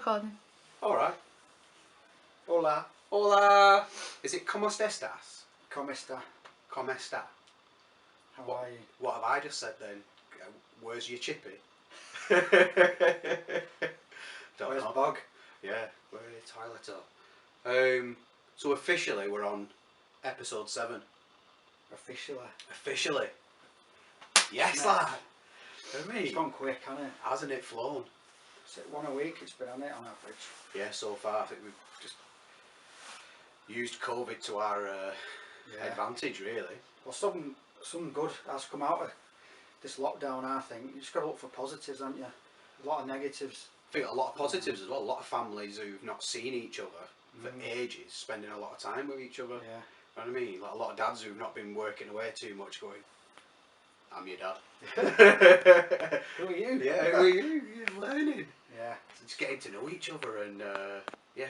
recording. Alright. Hola. Hola. Is it como estas? ¿Cómo está? Como está? How What, are you? what have I just said then? Where's your chippy? Don't Where's know. Bog? Yeah, where are the toilet? So officially we're on episode 7. Officially. Officially. Yes, Isn't it? lad. For me. It's gone quick, hasn't it? Hasn't it flown? Is it one a week it's been on it on average? Yeah, so far I think we've just used COVID to our advantage, really. Well, some good has come out of this lockdown, I think. You just got to look for positives, haven't you? A lot of negatives. I think a lot of positives as well. A lot of families who've not seen each other for ages, spending a lot of time with each other. Yeah. You know what I mean? Like a lot of dads who've not been working away too much going, I'm your dad. Who are you? Yeah, who are you? You're learning. Yeah. So just getting to know each other and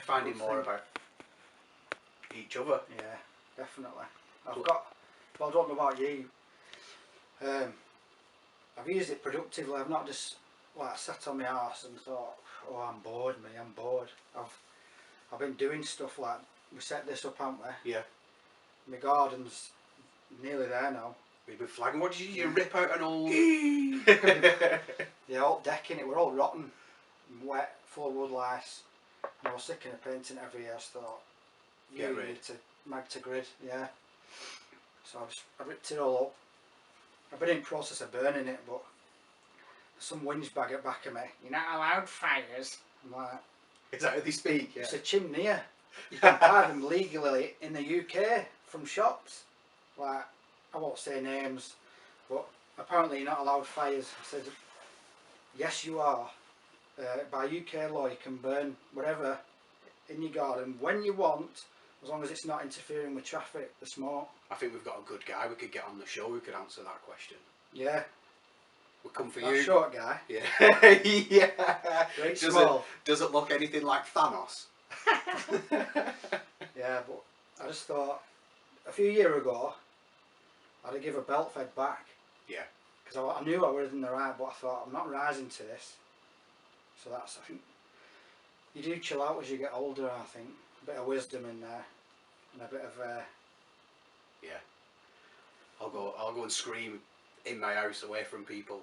finding Good more thing. about each other. Yeah, definitely. I don't know about you. I've used it productively. I've not just like sat on my arse and thought, oh, I'm bored, I'm bored. I've been doing stuff like, we set this up, haven't we? Yeah. My garden's nearly there now. We've been flagging. What did you rip out an old... The old decking, it were all rotten, wet, full of wood lice. And I was sick of painting every year, so I thought, you need to mag to grid, yeah. So I ripped it all up. I've been in process of burning it, but some whinge bag at back of me, you're not allowed fires. I'm like, Is that how they speak? Yeah. it's a chimney. You can buy them legally in the UK from shops. Like, I won't say names, but apparently you're not allowed fires. I said, yes you are. By UK law you can burn whatever in your garden when you want, as long as it's not interfering with traffic, the smoke. I think we've got a good guy we could get on the show who could answer that question. Yeah. We'll come for That you. short guy. Yeah. Yeah. Great small. Does it look anything like Thanos? Yeah, but I just thought, a few years ago, I'd have give a belt fed back. Yeah. Because I knew I was in the right, but I thought, I'm not rising to this. So that's, I think, you do chill out as you get older, I think. A bit of wisdom in there, and a bit of... Yeah. I'll go and scream in my house away from people.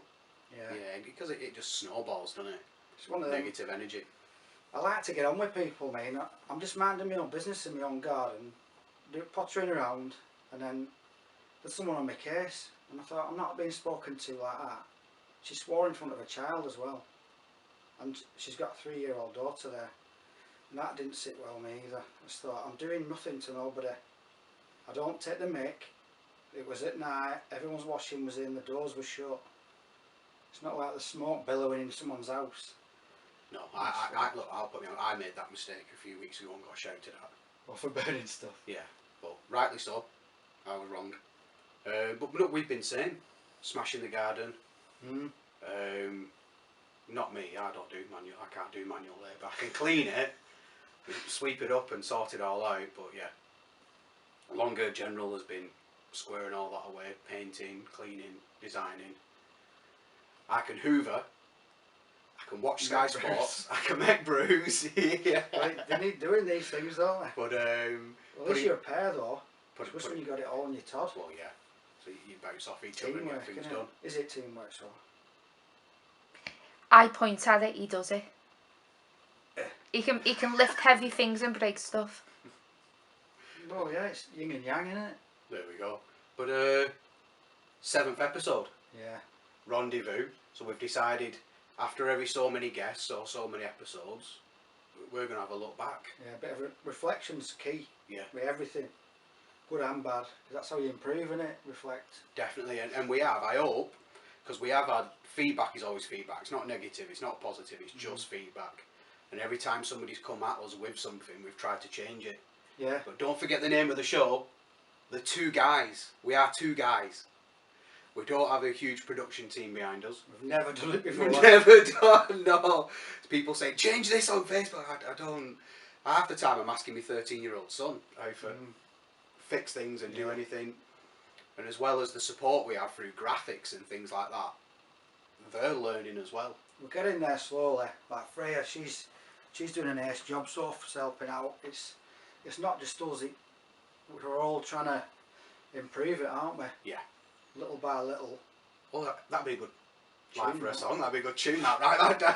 Yeah. Yeah, because it just snowballs, doesn't it? It's one of them. Negative energy. I like to get on with people, mate. I'm just minding my own business in my own garden, pottering around, and then there's someone on my case, and I thought, I'm not being spoken to like that. She swore in front of a child as well, and she's got a 3-year-old daughter there, and that didn't sit well with me either. I just thought, I'm doing nothing to nobody. I don't take the mick. It was at night, everyone's washing was in, the doors were shut. It's not like the smoke billowing in someone's house. No, look, I'll put me on. I made that mistake a few weeks ago and got shouted at. Or for burning stuff. Yeah, but rightly so. I was wrong. But look, we've been saying, smashing the garden. Not me. I don't do manual. I can't do manual labour. I can clean it, sweep it up, and sort it all out. But yeah, longer general has been squaring all that away, painting, cleaning, designing. I can hoover. I can watch Sky Sports. I can make brews. Yeah. Right, they need doing these things, don't they? But well, at least you're a pair though. Just when you got it all in your Todd. Well, yeah. So you bounce off each other and get things done. Is it teamwork, so? I point at it, he does it. He can lift heavy things and break stuff. Well, yeah, it's yin and yang, isn't it? There we go. But 7th episode. Yeah. Rendezvous. So we've decided, after every so many guests or so many episodes, we're going to have a look back. Yeah, a bit of reflection's key. Yeah. With everything. Good and bad. Because that's how you improve, innit? Reflect. Definitely. And we have, I hope, because we have had, feedback is always feedback. It's not negative, it's not positive, it's just feedback. And every time somebody's come at us with something, we've tried to change it. Yeah. But don't forget the name of the show. The Two Guys. We are two guys. We don't have a huge production team behind us. We've never done it before. We've never done, no. People say, change this on Facebook. I don't. Half the time I'm asking my 13-year-old son how to fix things and do anything. And as well as the support we have through graphics and things like that, they're learning as well. We're getting there slowly. Like Freya, she's doing an ace job, so for helping out. It's not just us. We're all trying to improve it, aren't we? Yeah. Little by little. Well, that'd be a good line for a that. song. That'd be a good tune. That right, that down.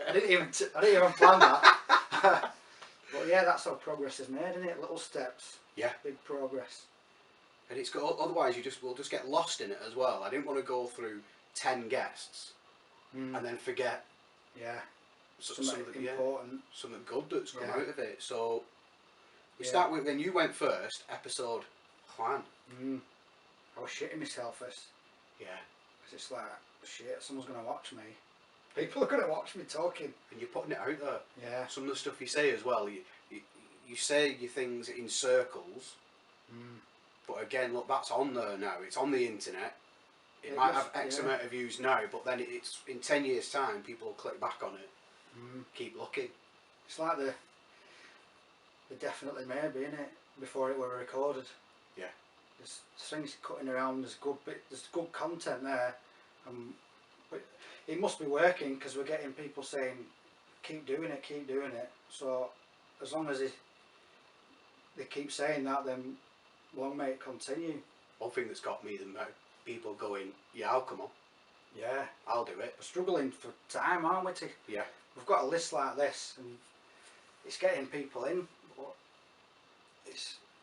I didn't even plan that. But yeah, that's how progress is made, isn't it? Little steps. Yeah. Big progress. And it's got, otherwise we'll just get lost in it as well. I didn't want to go through 10 guests and then forget Yeah. something important. something good that's come Yeah. out of it. So we Yeah. start with, when you went first, episode 1. I was shitting myself first. Yeah. Because it's like, shit, someone's going to watch me. People are going to watch me talking. And you're putting it out there. Yeah. Some of the stuff you say as well, you say your things in circles. But again, look, that's on there now. It's on the internet. It might have X amount of views now, but then it's in 10 years' time, people will click back on it. Keep looking. It's like the definitely maybe, innit? Before it were recorded. Yeah. There's things cutting around. There's good content there. But it must be working because we're getting people saying, keep doing it, keep doing it. So as long as they keep saying that, then long may it continue. One thing that's got me, people going, yeah, I'll come on. Yeah. I'll do it. We're struggling for time, aren't we? Yeah. We've got a list like this, and it's getting people in, but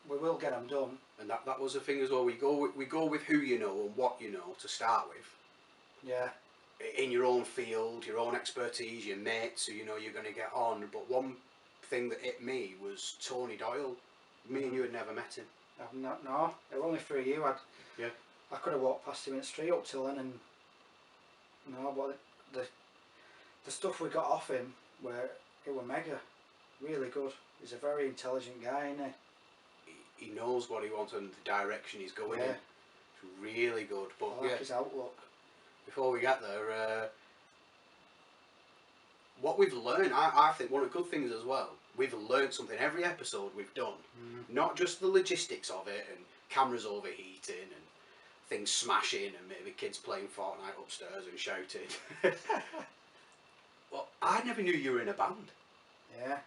we will get them done. And that was the thing as well. We go with who you know and what you know to start with. Yeah. In your own field, your own expertise, your mates who you know you're going to get on. But one thing that hit me was Tony Doyle. Me and you had never met him. I've not, no, it was only through you. I could have walked past him in the street up till then, and no, but the stuff we got off him it were mega, really good. He's a very intelligent guy, isn't he? He knows what he wants and the direction he's going in. Yeah. It's really good. But I like his outlook. Before we get there, what we've learned, I think one of the good things as well, we've learned something every episode we've done. Not just the logistics of it and cameras overheating and things smashing and maybe kids playing Fortnite upstairs and shouting. Well, I never knew you were in a band. Yeah.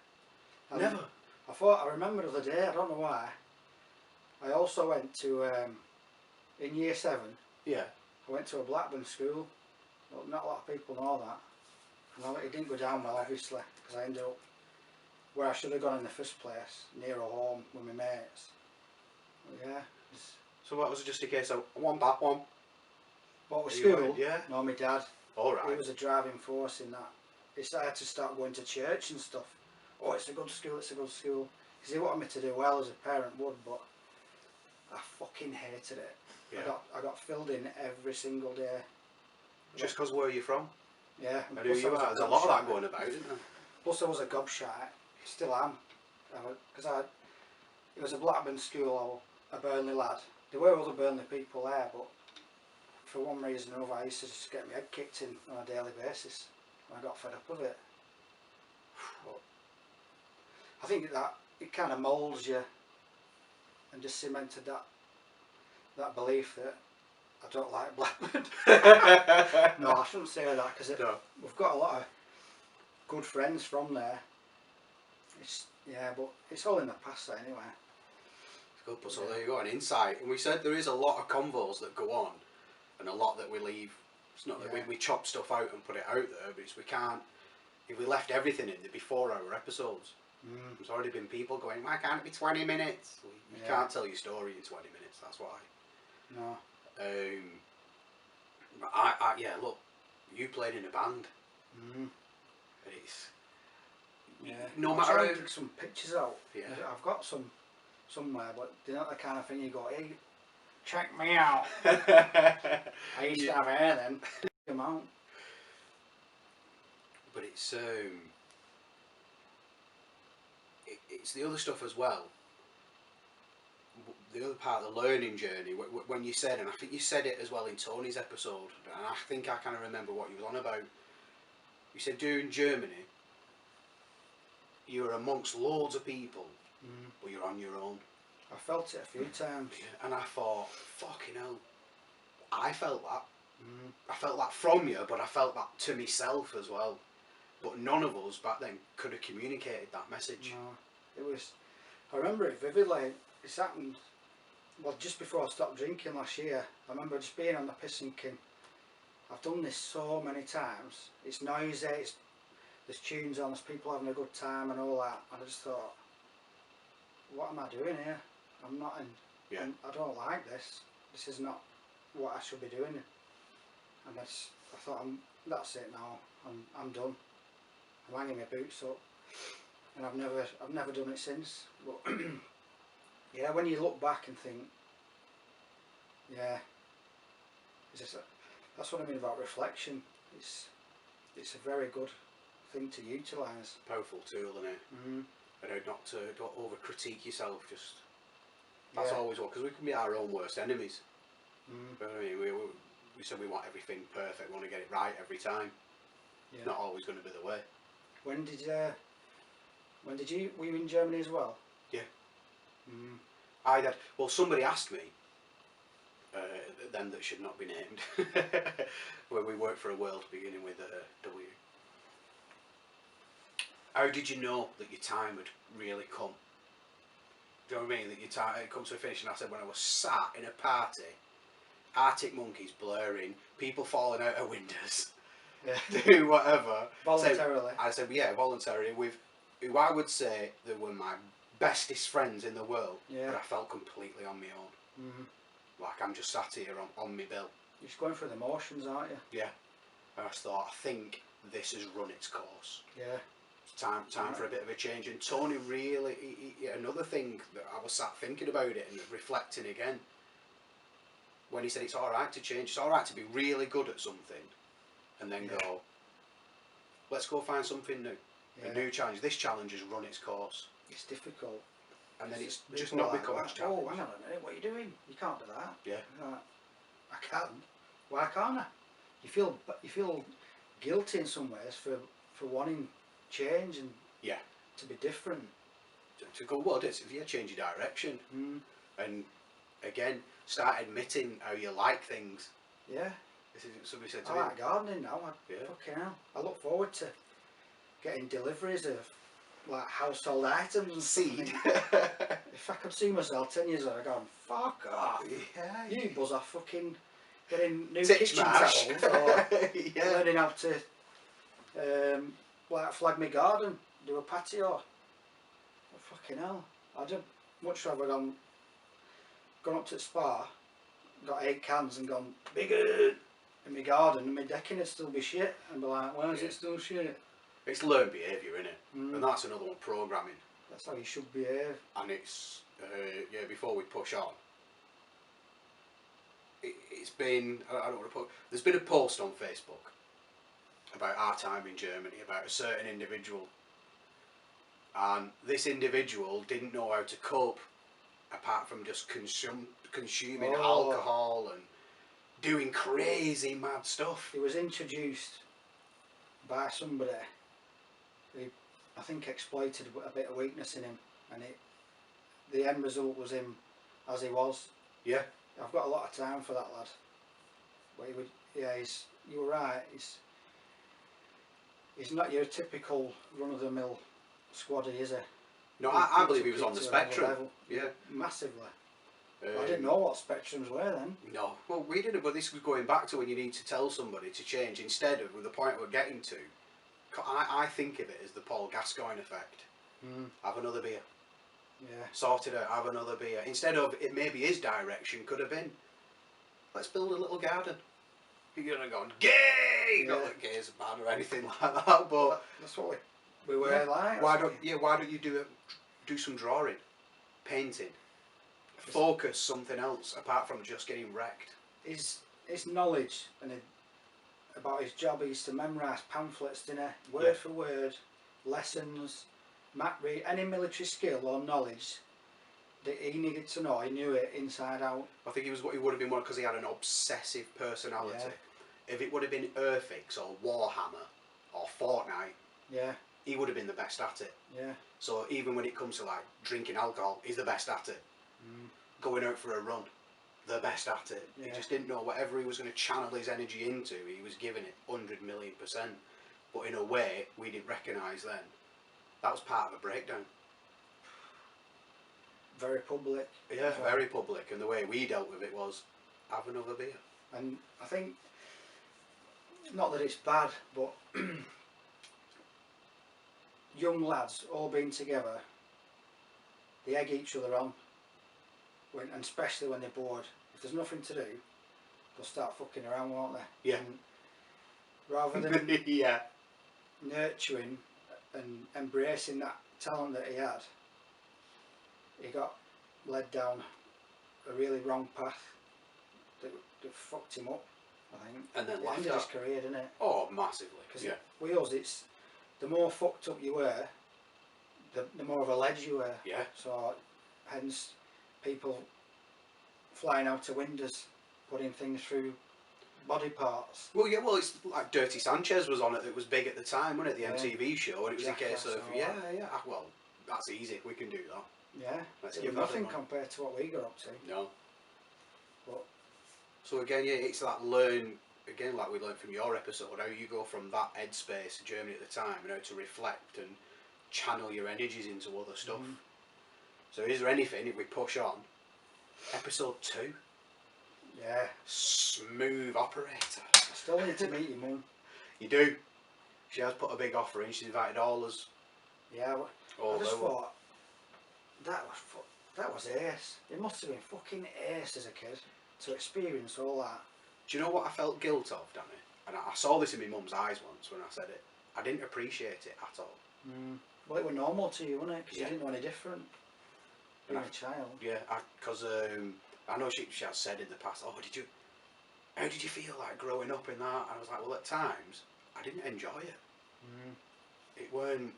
Never. I remember the other day, I don't know why, I also went to, in year 7, Yeah. I went to a Blackburn school. Well, not a lot of people know that. And it didn't go down well, obviously, because I ended up where I should have gone in the first place, nearer home with my mates. But yeah. So what was it, just a case of one back one? What was Are you school? right? Yeah. No, my dad. Alright. He was a driving force in that. I had to start going to church and stuff. Oh, it's a good school, it's a good school. Because he wanted me to do well as a parent would, but I fucking hated it. Yeah. I got filled in every single day. Just because where are you from? Yeah. And who you are. There's a lot of that going about, isn't there? Plus I was a gobshite. Still am. Because it was a Blackburn school, a Burnley lad. There were other Burnley people there, but for one reason or another I used to just get my head kicked in on a daily basis. And I got fed up with it. But I think that it kind of moulds you and just cemented that belief that I don't like Blackburn. No, I shouldn't say that because we've got a lot of good friends from there. But it's all in the past anyway. It's good, but so there you go, an insight. And we said there is a lot of convos that go on and a lot that we leave. It's not that we chop stuff out and put it out there, but we can't. If we left everything in, there'd be 4-hour episodes. There's already been people going, why can't it be 20 minutes? Well, you can't tell your story in 20 minutes, that's why. No. But look, you played in a band. And it's no I'll matter try how. and dig some pictures out. Yeah. I've got some somewhere, but they're not the kind of thing you go, hey, check me out. I used to have hair then. Come out. But it's the other stuff as well. The other part of the learning journey, when you said, and I think you said it as well in Tony's episode, and I think I kind of remember what you was on about. You said during Germany, you were amongst loads of people, but you're on your own. I felt it a few times. And I thought, fucking hell, I felt that. I felt that from you, but I felt that to myself as well. but none of us back then could have communicated that message. No, it was. I remember it vividly. It's happened. Well, just before I stopped drinking last year, I remember just being on the piss thinking, I've done this so many times. It's noisy. There's tunes on. There's people having a good time and all that. And I just thought, what am I doing here? I'm not in. Yeah. I don't like this. This is not what I should be doing. And I thought, that's it now. I'm done. I'm hanging my boots up, and I've never done it since. But yeah, when you look back and think, yeah, that's what I mean about reflection. It's a very good thing to utilise. Powerful tool, isn't it? Mm-hmm. And don't over critique yourself. That's always what, because we can be our own worst enemies. Mm. But I mean, we said we want everything perfect. We want to get it right every time. Yeah. It's not always going to be the way. When did you? Were you in Germany as well? Yeah. Mm. Well, somebody asked me, them that should not be named, where we worked for a world beginning with a W. How did you know that your time had really come? Do you know what I mean? That your time had come to a finish. And I said, when I was sat in a party, Arctic monkeys blaring, people falling out of windows, doing whatever. Voluntarily. I said, yeah, voluntarily, with who I would say they were my bestest friends in the world, Yeah. but I felt completely on my own. Mm-hmm. Like I'm just sat here on my bill. You're just going through the motions, aren't you? Yeah. And I just thought, I think this has run its course. Yeah. It's time for a bit of a change. And Tony really, another thing that I was sat thinking about it and reflecting again, when he said it's alright to change, it's alright to be really good at something, and then go, let's go find something new. Yeah. A new challenge. This challenge has run its course. It's difficult. And then it's People just not like, become a challenge. oh, hang on a minute, what are you doing? You can't do that. Yeah. Like, I can. Why can't I? You feel guilty in some ways for wanting change and to be different. To go, well, if you change your direction, and again, start admitting how you like things. Yeah. Somebody said to I me, like gardening now. Fucking hell. I look forward to getting deliveries of like household items and seed. If I could see myself 10 years ago, I'd go, fuck off. Yeah. You buzz off fucking getting new Titch kitchen mash. towels or learning how to like flag my garden, do a patio. Oh, fucking hell. I'd have much rather gone up to the spa, got 8 cans and gone bigger in my garden, and my decking would still be shit, and be like, why is it still shit? It's learned behaviour, innit? And that's another one, programming. That's how you should behave. And it's, before we push on, it's been, I don't want to put, there's been a post on Facebook about our time in Germany, about a certain individual. And this individual didn't know how to cope, apart from just consuming alcohol and doing crazy mad stuff. He was introduced by somebody who I think exploited a bit of weakness in him, and the end result was him as he was. Yeah. I've got a lot of time for that lad. But you were right, he's not your typical run-of-the-mill squaddy, is he? No, I believe he was on the spectrum. Yeah. Massively. I didn't know what spectrums were then. No, well we didn't, but this was going back to when you need to tell somebody to change instead of, with the point we're getting to, I think of it as the Paul Gascoigne effect. Have another beer. Yeah. Sort it out, have another beer. Instead of, it maybe his direction could have been, let's build a little garden. You're going to go, gay! Yeah. Not that gay is bad or anything like that, but... That's what we were like. Why don't you do some drawing, painting, focus something else apart from just getting wrecked? His knowledge about his job, he used to memorise pamphlets, didn't he? Word for word, lessons, any military skill or knowledge that he needed to know, he knew it inside out. I think he would have been one because he had an obsessive personality. Yeah. If it would have been Earthix or Warhammer or Fortnite, he would have been the best at it. Yeah. So even when it comes to like drinking alcohol, he's the best at it. Going out for a run, the best at it. He just didn't know whatever he was going to channel his energy into, he was giving it 100,000,000%. but in a way we didn't recognise then. That was part of a breakdown. Very public. Yeah, So- very public, and the way we dealt with it was, have another beer. And I think, not that it's bad, but young lads all being together, they egg each other on, and especially when they're bored. If there's nothing to do, they'll start fucking around, won't they? Yeah. And rather than Yeah. nurturing and embracing that talent that he got led down a really wrong path that fucked him up, I think. And then It laughed ended his at. career, didn't it? Oh, massively. Because Yeah. with us, it's the more fucked up you were, the more of a ledge you were. Yeah. So, hence, people flying out of windows, putting things through body parts. Well, yeah, well, it's like Dirty Sanchez was on it. It was big at the time, wasn't it? The Yeah. MTV show, and it was a case Jackass of, and all yeah, that. yeah. Well, that's easy. We can do that. Yeah. Let's It give was that a nothing go. compared to what we got up to. No. But So again, yeah, it's that learn again, like we learned from your episode, how you go from that headspace, Germany at the time, and how to reflect and channel your energies into other stuff. Mhm. So, is there anything if we push on? Episode 2, yeah, smooth operator. I still need to meet your mum. You do. She has put a big offer in. She's invited all us. Yeah, All I just over. thought that was ace. It must have been fucking ace as a kid to experience all that. Do you know what I felt guilt of, Danny? And I saw this in my mum's eyes once when I said it. I didn't appreciate it at all. Well, it was normal to you, wasn't it? Because Yeah. you didn't know any different. Being a child. Yeah, because I know she has said in the past, oh, how did you feel like growing up in that? And I was like, well, at times, I didn't enjoy it. It weren't,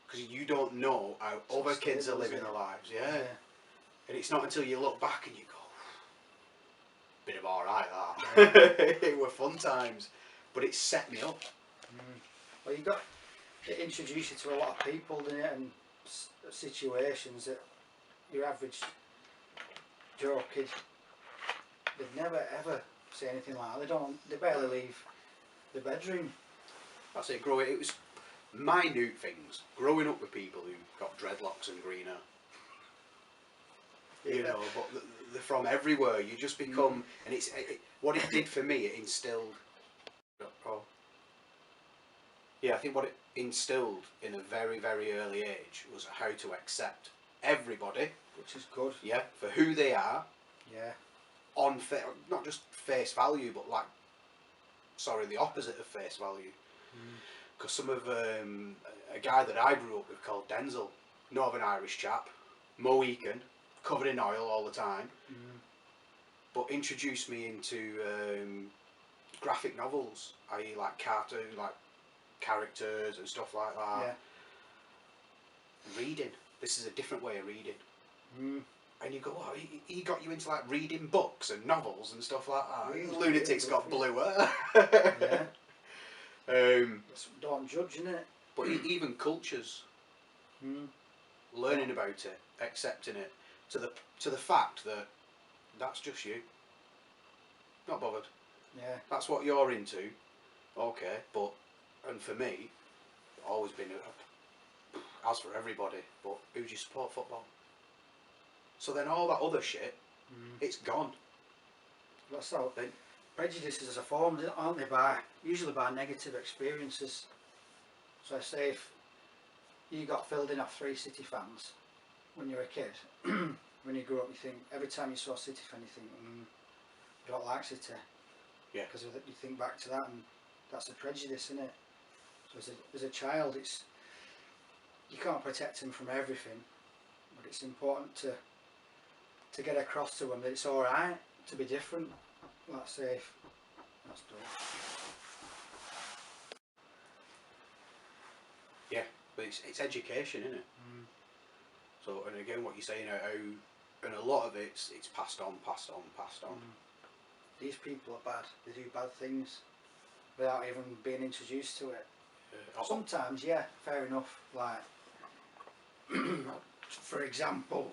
because you don't know how It's other not kids are stable, is living it? their lives, yeah. And it's not until you look back and you go, bit of alright that. It were fun times, but it set me up. Well, it introduced you to a lot of people, didn't it? And situations that your average Joe kid, they'd never ever say anything like that. They barely leave the bedroom. That's it, it was minute things. Growing up with people who got dreadlocks and green hair. You know, but they're from everywhere. You just become, and what it did for me, it instilled. Oh. Yeah, I think what it instilled in a very, very early age was how to accept everybody. Which is good. Yeah, for who they are. Yeah. On not just face value, but the opposite of face value. Because some of a guy that I grew up with called Denzel, Northern Irish chap, Mohican, covered in oil all the time, but introduced me into graphic novels, i.e. like cartoon, like characters and stuff like that. Yeah. Reading. This is a different way of reading. And you go, what? He got you into like reading books and novels and stuff like that. Really? Lunatic's got blue hair. Yeah. Don't judge, innit? But even cultures, learning about it, accepting it, to the fact that that's just you. Not bothered. Yeah. That's what you're into. Okay, and for me, always been as for everybody. But who do you support football? So then all that other shit, it's gone. That's how prejudices are formed, aren't they? Usually by negative experiences. So I say if you got filled in off 3 City fans when you were a kid, when you grew up, you think every time you saw a City fan, you think, I don't like City. Yeah. Because you think back to that, and that's a prejudice, isn't it? So as a child, you can't protect them from everything, but it's important to get across to them that it's all right to be different. Like say, that's done. Yeah, but it's education, isn't it? So, and again, what you're saying, how, and a lot of it's passed on. These people are bad. They do bad things without even being introduced to it. Sometimes, yeah, fair enough. Like, for example,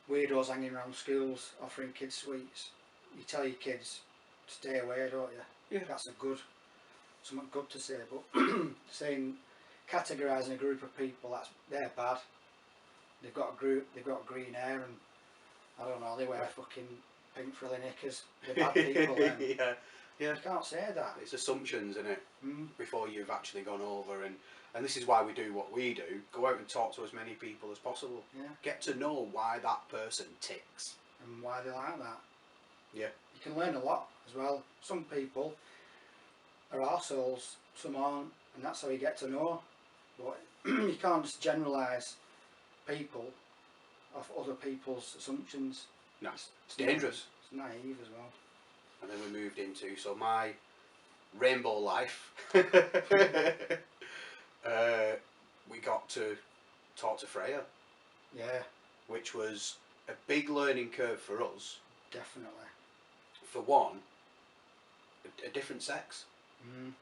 weirdos hanging around schools offering kids sweets. You tell your kids, stay away, don't you? Yeah. That's a good. something good to say, but saying categorising a group of people, they're bad. They've got green hair, and I don't know, they wear fucking pink frilly knickers. They're bad people then. Yeah, yeah. You can't say that. It's assumptions, isn't it? Mm. Before you've actually gone over, and this is why we do what we do. Go out and talk to as many people as possible. Yeah. Get to know why that person ticks. And why they like that. Yeah. You can learn a lot as well. Some people are arseholes, some aren't, and that's how you get to know. But you can't just generalise people off other people's assumptions. No, it's dangerous. It's naive as well. And then we moved into, so my rainbow life, we got to talk to Freya, Yeah, which was a big learning curve for us. definitely. For one, a different sex. Mm.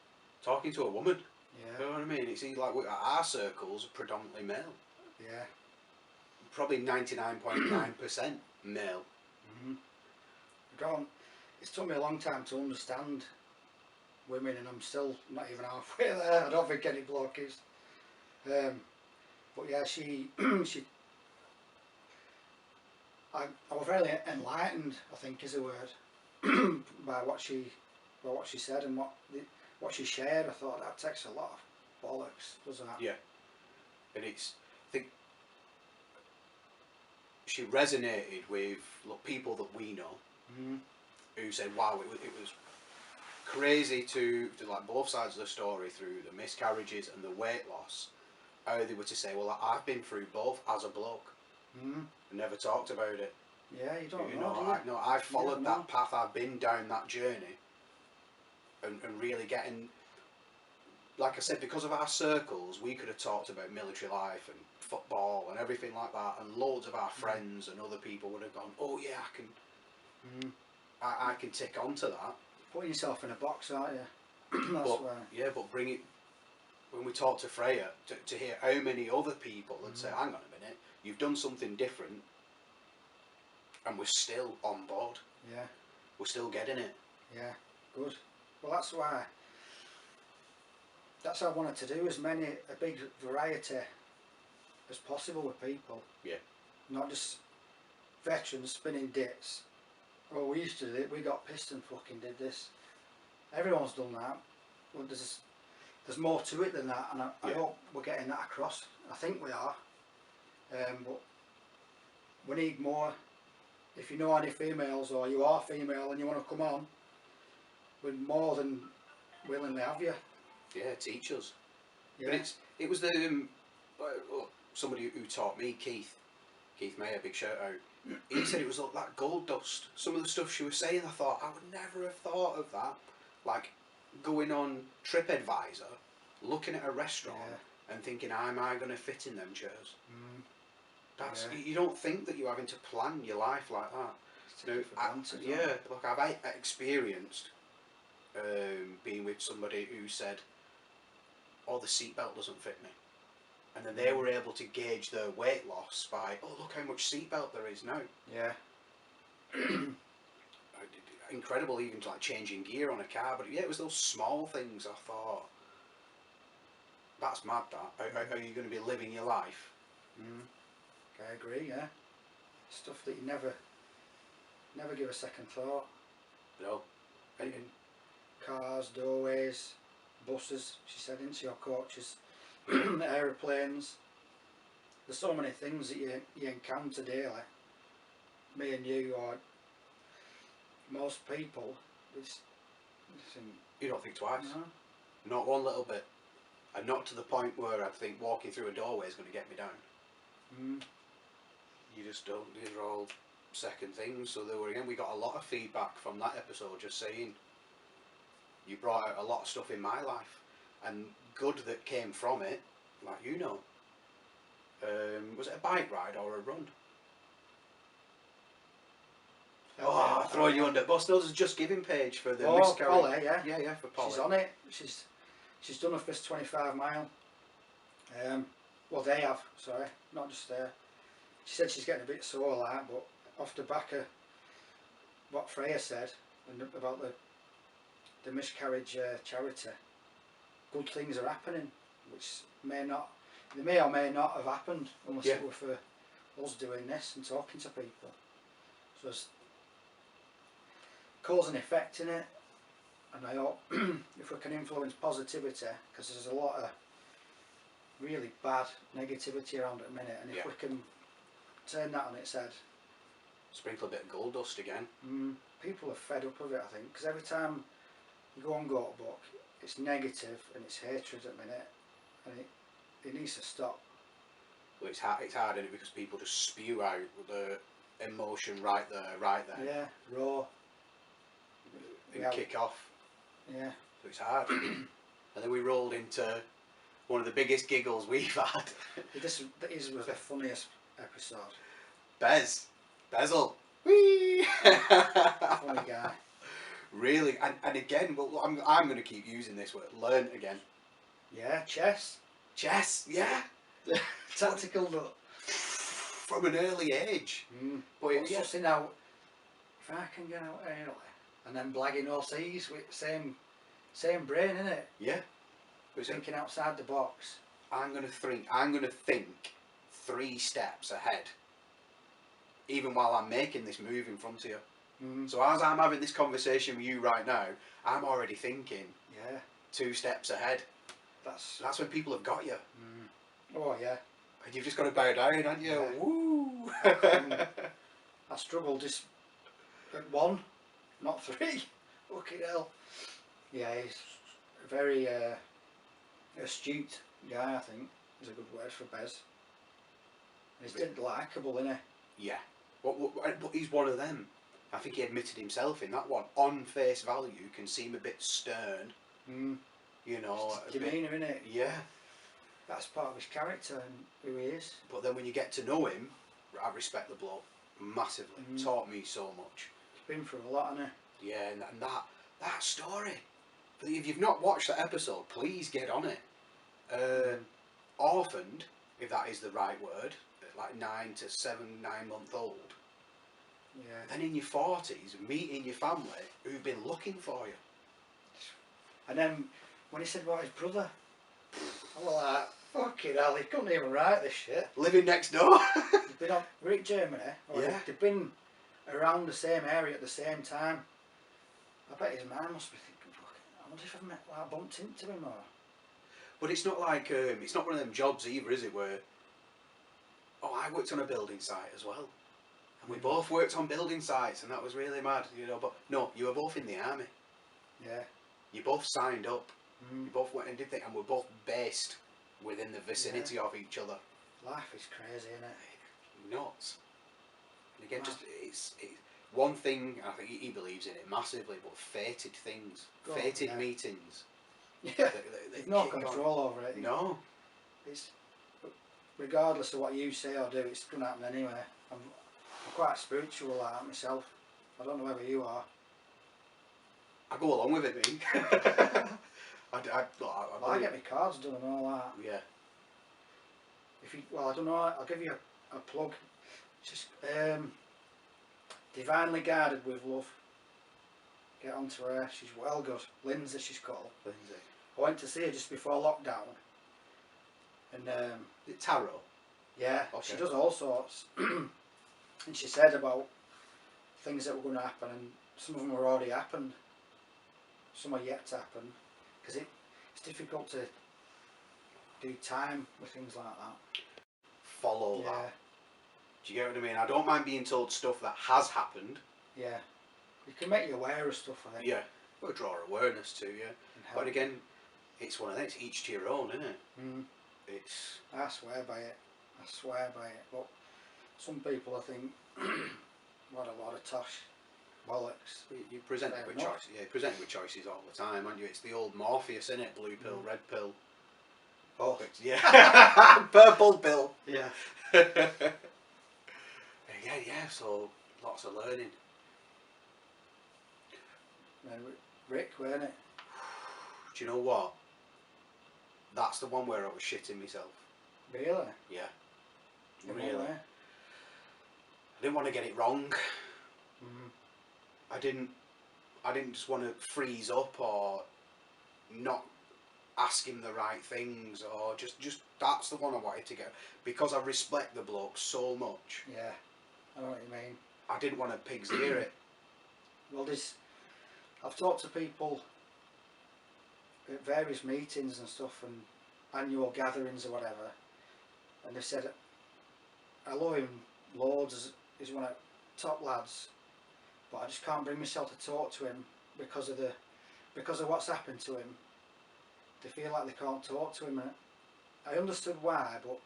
Talking to a woman. Yeah, You know what I mean? It's like our circles are predominantly male. yeah. Probably 99.9% male. It's took me a long time to understand women, and I'm still not even halfway there. I don't think any bloke is. But yeah, I was very enlightened, I think is a word, by what she said and what she shared. I thought that takes a lot of bollocks, doesn't it? Yeah. And I think she resonated with people that we know, who said, wow, it was crazy to like both sides of the story, through the miscarriages and the weight loss, how they were to say, well, I've been through both as a bloke. I never talked about it. Yeah, you don't know, do you? I've followed that path, I've been down that journey, and really getting, like I said, because of our circles, we could have talked about military life and football and everything like that, and loads of our friends and other people would have gone, oh yeah, I can tick onto that. Putting yourself in a box, aren't you? That's But why. yeah, but bring it, when we talk to Freya, to hear how many other people would say, hang on a minute, you've done something different, and we're still on board. Yeah. We're still getting it. Yeah, good. Well, that's why. That's what I wanted to do, a big variety as possible with people. Yeah. Not just veterans spinning dits. Oh, we used to do it. We got pissed and fucking did this. Everyone's done that. Well, there's more to it than that, and I hope we're getting that across. I think we are. But we need more. If you know any females, or you are female and you want to come on, we'd more than willingly have you. Yeah, teach us. Yeah. But it was somebody who taught me, Keith Mayer, big shout out. He said it was like that gold dust. Some of the stuff she was saying, I thought, I would never have thought of that. Like going on TripAdvisor, looking at a restaurant and thinking, am I going to fit in them chairs? That's you don't think that you're having to plan your life like that. Look, I've experienced being with somebody who said, oh, the seatbelt doesn't fit me, and then they were able to gauge their weight loss by, oh, look how much seatbelt there is now. Yeah. Incredible, even to like changing gear on a car. But yeah, it was those small things. I thought, that's mad. That how are you going to be living your life? I agree. Yeah. Stuff that you never give a second thought. No. Cars, doorways, buses. She said, didn't she, or coaches, aeroplanes. There's so many things that you encounter daily. Me and you, or most people, You don't think twice. No. Not one little bit. And not to the point where I think walking through a doorway is going to get me down. You just don't. These are all second things. So we got a lot of feedback from that episode, just saying, you brought out a lot of stuff in my life, and good that came from it. Like, was it a bike ride or a run? Oh, I throw you under the bus. Those are Just Giving page for the miscarriage. Polly, yeah. Yeah, for Polly. She's on it. She's done her first 25 mile. Well, they have. Sorry, not just there. She said she's getting a bit sore, like, but off the back of what Freya said and about the miscarriage charity, good things are happening, which they may or may not have happened unless it were for us doing this and talking to people. So it's cause and effect in it, and I hope if we can influence positivity, because there's a lot of really bad negativity around at the minute, and if we can turn that on its head, sprinkle a bit of gold dust again. People are fed up of it, I think, because every time you go on Goatbook, it's negative and it's hatred at the minute, and it needs to stop. Well, it's hard, isn't it, because people just spew out the emotion right there. Yeah, raw. And kick off. Yeah. So it's hard. And then we rolled into one of the biggest giggles we've had. This was the funniest episode. Bezel. Whee! Funny guy. Really, and again, well, I'm going to keep using this word. Learn again. Yeah, chess. Yeah. Tactical look. From an early age. But it's just now, if I can get out early, and then blagging OCs with same brain, innit? Yeah. Thinking outside the box. I'm going to think 3 steps ahead, even while I'm making this move in front of you. So as I'm having this conversation with you right now, I'm already thinking 2 steps ahead. That's when people have got you. Oh yeah. And you've just got to bow down, haven't you? Yeah. Woo! I struggled just at 1, not 3. Fucking hell. Yeah, he's a very astute guy, I think, is a good word for Bez. He's dead likeable, isn't he? Yeah. But he's one of them. I think he admitted himself in that one. On face value, can seem a bit stern. You know. Demeanour, innit? Yeah. That's part of his character and who he is. But then when you get to know him, I respect the bloke massively. Taught me so much. He's been through a lot, hasn't he? Yeah, and that story. If you've not watched that episode, please get on it. Orphaned, if that is the right word, like 9 month old. Yeah. Then in your 40s, meeting your family who've been looking for you. And then when he said about his brother, I was like, fucking hell, he couldn't even write this shit. Living next door. They've been we're in Germany. They've been around the same area at the same time. I bet his man must be thinking, fucking, I wonder if I've bumped into him or. But it's not like it's not one of them jobs either, is it? Where I worked on a building site as well, and we both worked on building sites, and that was really mad, you know. But no, you were both in the army. Yeah. You both signed up. You both went and did things, and we're both based within the vicinity of each other. Life is crazy, isn't it? Nuts. And again, just it's one thing. I think he believes in it massively, but fated things, fated meetings. Yeah. There's no control over it. No. It's regardless of what you say or do, it's going to happen anyway. I'm quite spiritual like that myself. I don't know whether you are. I go along with it, me. I get my cards done and all that. Yeah. I don't know. I'll give you a plug. Just Divinely Guarded with Love. Get onto her. She's well good. Lindsay, she's called. Lindsay. I went to see her just before lockdown. And is it tarot? Yeah, okay. She does all sorts. And she said about things that were going to happen, and some of them were already happened. Some are yet to happen, because it's difficult to do time with things like that. Follow that. Do you get what I mean? I don't mind being told stuff that has happened. Yeah. You can make you aware of stuff, I think. Yeah. We'll draw awareness to you. But again, it's one of them. It's each to your own, isn't it? I swear by it. I swear by it. But some people, I think, what a lot of tosh. Bollocks. You present it with choices. Yeah, you present it with choices all the time, aren't you? It's the old Morpheus, isn't it? Blue pill, red pill. Oh. Yeah. Purple pill. Yeah. Yeah, so lots of learning. Rick, weren't it? Do you know what? That's the one where I was shitting myself. Really? Yeah. Really? I didn't want to get it wrong. I didn't just want to freeze up or not ask him the right things, or just that's the one I wanted to get, because I respect the bloke so much. Yeah, I know what you mean. I didn't want to pig's ear it. Well, I've talked to people at various meetings and stuff, and annual gatherings or whatever, and they've said, I love him loads, he's one of the top lads, but I just can't bring myself to talk to him because of what's happened to him. They feel like they can't talk to him, and I understood why, but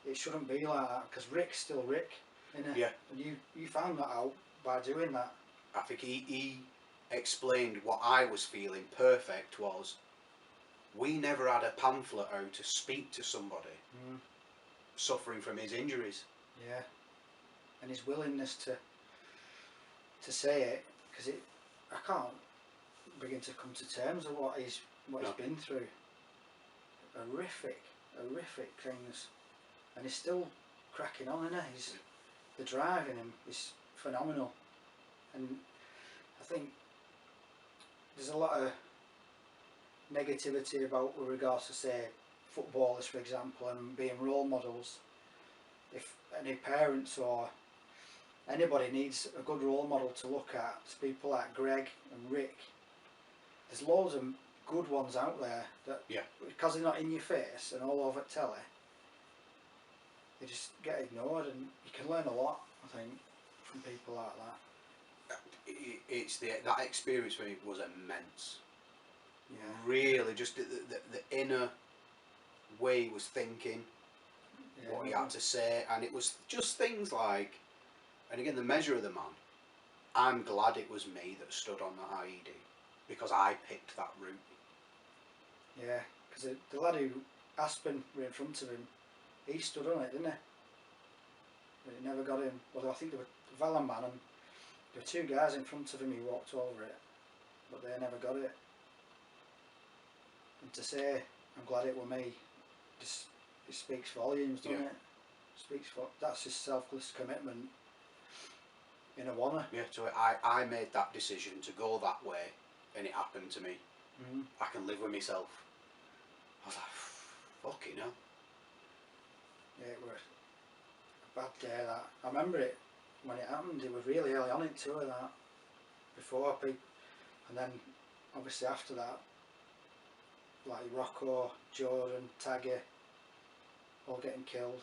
it shouldn't be like that, because Rick's still Rick, innit? Yeah. And you found that out by doing that. I think he explained what I was feeling perfect was, we never had a pamphlet out to speak to somebody suffering from his injuries. Yeah, and his willingness to say it, because I can't begin to come to terms with what he's been through. Horrific things, and he's still cracking on, isn't he? The drive in him is phenomenal, and I think there's a lot of negativity about with regards to, say, footballers, for example, and being role models. If any parents or anybody needs a good role model to look at, it's people like Greg and Rick. There's loads of good ones out there that, because they're not in your face and all over telly, they just get ignored, and you can learn a lot, I think, from people like that. It's that experience for me was immense. Yeah. Really, just the inner way he was thinking, what he had to say, and it was just things like, and again, the measure of the man. I'm glad it was me that stood on that IED, because I picked that route. Yeah, because the lad who Aspen were in front of him, he stood on it, didn't he? But it never got him. Well, I think there were Valentman, and there were two guys in front of him who walked over it, but they never got it. And to say, I'm glad it were me, just, it speaks volumes, doesn't it? That's his selfless commitment in a wanna. Yeah, so I made that decision to go that way, and it happened to me. I can live with myself. I was like, fucking hell. Yeah, it was a bad day, that. I remember it when it happened. It was really early on in tour, that. Before people, and then obviously after that, like Rocco, Jordan, Taggy, all getting killed.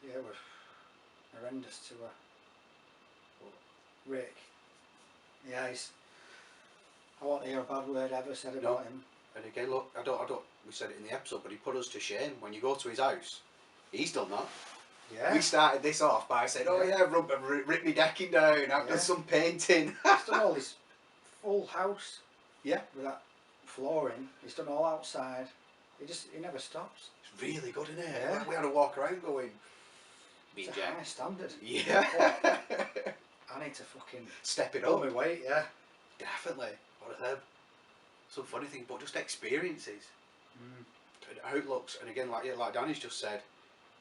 Yeah, it was horrendous tour. Rick, yeah, I won't hear a bad word ever said about him. And again, look, I don't. We said it in the episode, but he put us to shame. When you go to his house, he's done that. Yeah. We started this off by saying, "Oh yeah, rip me decking down. I've done some painting." He's done all this full house. Yeah. With that flooring, he's done all outside. He never stops. It's really good, isn't it? Yeah. We had to walk around going, It's a high standard. Yeah. I need to fucking step it pull up. my weight, yeah. Definitely. One of them. Some funny things, but just experiences. And outlooks, and again, like Danny's just said,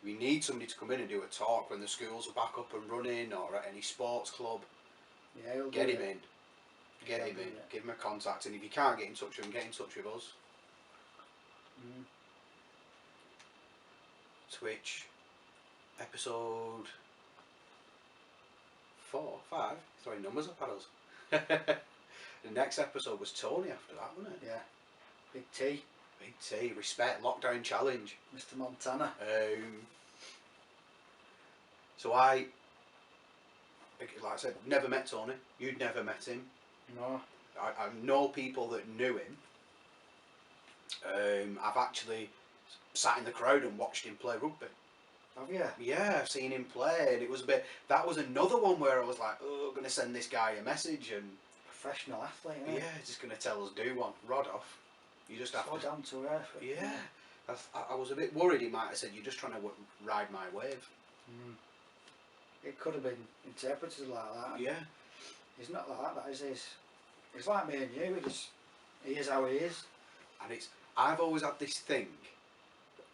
we need somebody to come in and do a talk when the schools are back up and running, or at any sports club. Yeah, he'll get do him it. in. Get him in. Give him a contact, and if you can't get in touch with him, get in touch with us. Twitch episode 4, 5, throwing numbers up at us. The next episode was Tony after that, wasn't it? Yeah. Big T. Big T, respect, lockdown challenge. Mr. Montana. So like I said, never met Tony. You'd never met him. No. I know people that knew him. I've actually sat in the crowd and watched him play rugby. Have you? Yeah, I've seen him play, and it was that was another one where I was like, oh, I'm going to send this guy a message, and professional athlete, isn't it? yeah, he's just going to tell us do one. Rod off. You just have so to. down to earth. Yeah. I was a bit worried he might have said, you're just trying to ride my wave. It could have been interpreted like that. Yeah. He's not like that, is he? He's like me and you, he is how he is. And I've always had this thing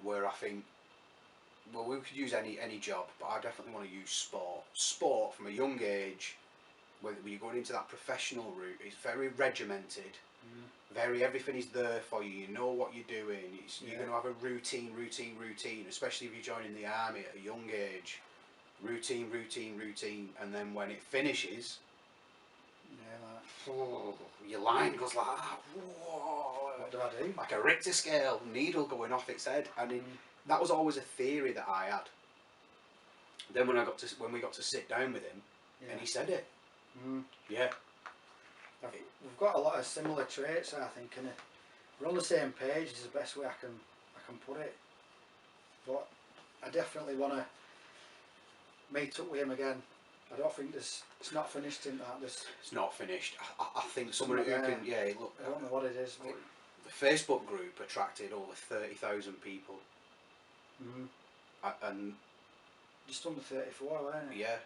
where I think, well, we could use any job, but I definitely want to use sport. Sport from a young age, when you're going into that professional route, is very regimented. Everything is there for you. You know what you're doing. You're Yeah. going to have a routine, especially if you're joining the army at a young age. Routine, and then when it finishes, Yeah, your line goes like that. Whoa, what do I do? like a Richter scale, needle going off its head. And that was always a theory that I had. Then when we got to sit down with him, and he said it. Yeah. We've got a lot of similar traits, I think, and we're on the same page is the best way I can put it. But I definitely want to meet up with him again. I don't think it's not finished in that. It's not finished. I think somebody who can, look. I don't know what it is. But the Facebook group attracted over 30,000 people. And just under 34, weren't it? yeah,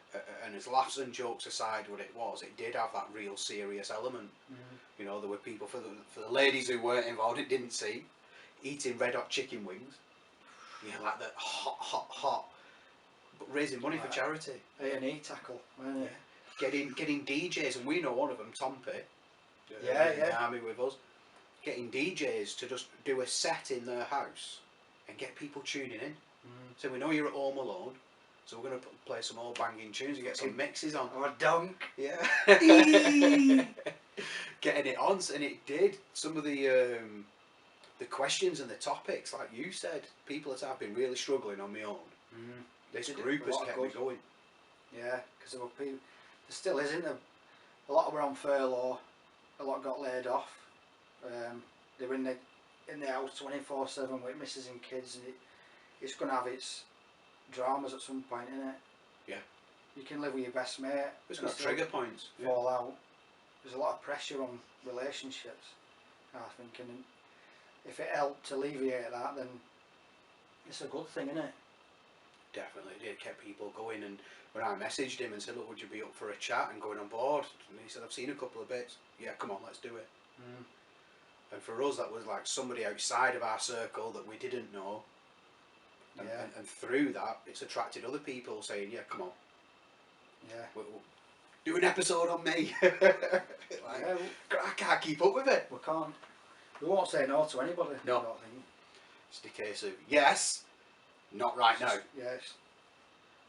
and as laughs and jokes aside, what it did have that real serious element. You know, there were people for the ladies who weren't involved, it didn't see, eating red hot chicken wings. Yeah, like that hot. But raising money for charity. A&E tackle, weren't it? Getting DJs, and we know one of them, Tompy. In the army with us. Getting DJs to just do a set in their house and get people tuning in. So we know you're at home alone. So we're going to play some old banging tunes and get some mixes on. Or a donk. Yeah. Getting it on, and it did. Some of the questions and the topics, like you said, people that I've been really struggling on my own. This group has kept me going. Yeah, because there were people. There still isn't a lot were on furlough. A lot got laid off. They were in the house 24/7 with missus and kids, and it's going to have its dramas at some point, isn't it? Yeah. You can live with your best mate. There's no trigger points. Fall out. There's a lot of pressure on relationships, I think, and if it helped to alleviate that, then it's a good thing, isn't it? Definitely, it kept people going. And when I messaged him and said, look, would you be up for a chat and going on board? And he said, I've seen a couple of bits. Yeah, come on, let's do it. And for us, that was like somebody outside of our circle that we didn't know. And through that, it's attracted other people saying, yeah, come on. Yeah. We'll do an episode on me. I can't keep up with it. We can't. We won't say no to anybody. No. I don't think. It's the case of, yes, not right now. Yes.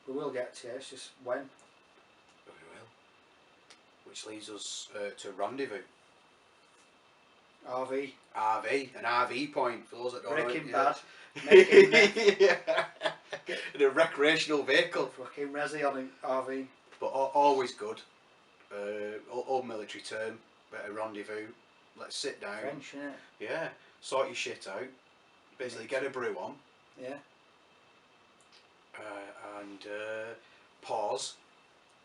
We will get to it, it's just when. We will. Which leads us to Rendezvous. RV. An RV point for those that don't know. Breaking Bad. Making in a recreational vehicle. Fucking resi on an RV. But always good. Old military term, but a rendezvous. Let's sit down. French, innit? Yeah. Sort your shit out. Basically, get a brew on. Yeah. And pause,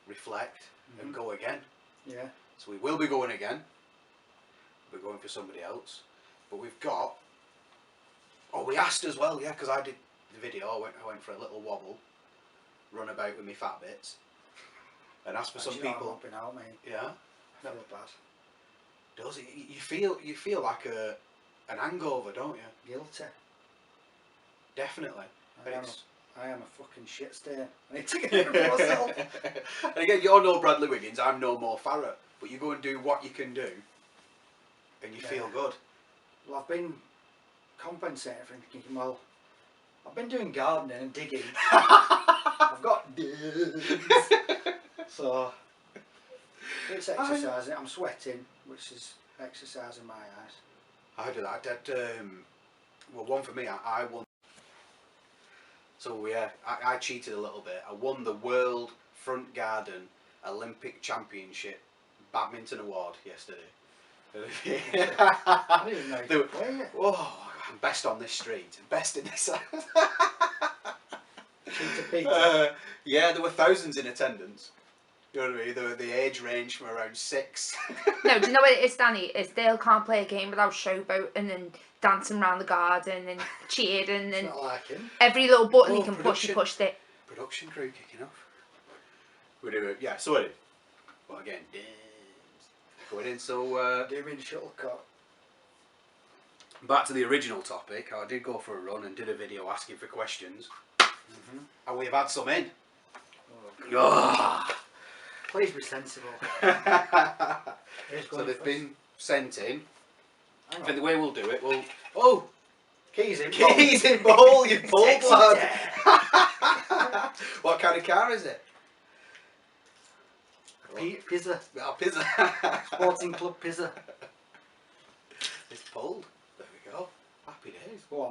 reflect, and go again. Yeah. So we will be going again. We're going for somebody else. But we've got... Oh, we asked as well, yeah, because I did the video. I went for a little wobble, run about with my fat bits, and asked for some people. I've been out, mate. Yeah. I feel bad. Does it? You feel like an hangover, don't you? Guilty. Definitely. I am a fucking shit stain. I need to get rid of myself. And again, you're no Bradley Wiggins. I'm no Mo Farah. But you go and do what you can do, and you feel good. Well, I've been compensating for thinking, well, I've been doing gardening and digging. I've got digs. So it's exercising. I'm sweating, which is exercise in my eyes. I do that. Well, one for me, I won. So yeah, I cheated a little bit. I won the World Front Garden Olympic Championship Badminton Award yesterday. I didn't even know you could play it. Oh, I'm best on this street, best in this house. Yeah, there were thousands in attendance. You know what I mean? The age range from around 6. No, do you know what it is, Danny? Is Dale can't play a game without showboating and dancing around the garden and cheering and Not like him. every little button he can push, he pushed it. Production crew kicking off. We do it, yeah, so it. But again, going in, so... Do you mean shuttlecock? Back to the original topic, I did go for a run and did a video asking for questions. And we've had some in. Oh, please be sensible. So they've been sent in. Hang I think on. the way we'll do it, oh, Keys in. keys in bowl, you bold Sexy lad. dad. What kind of car is it? Pizza. Oh, pizza. Sporting Club Pizza. It's pulled. There we go. Happy days. Go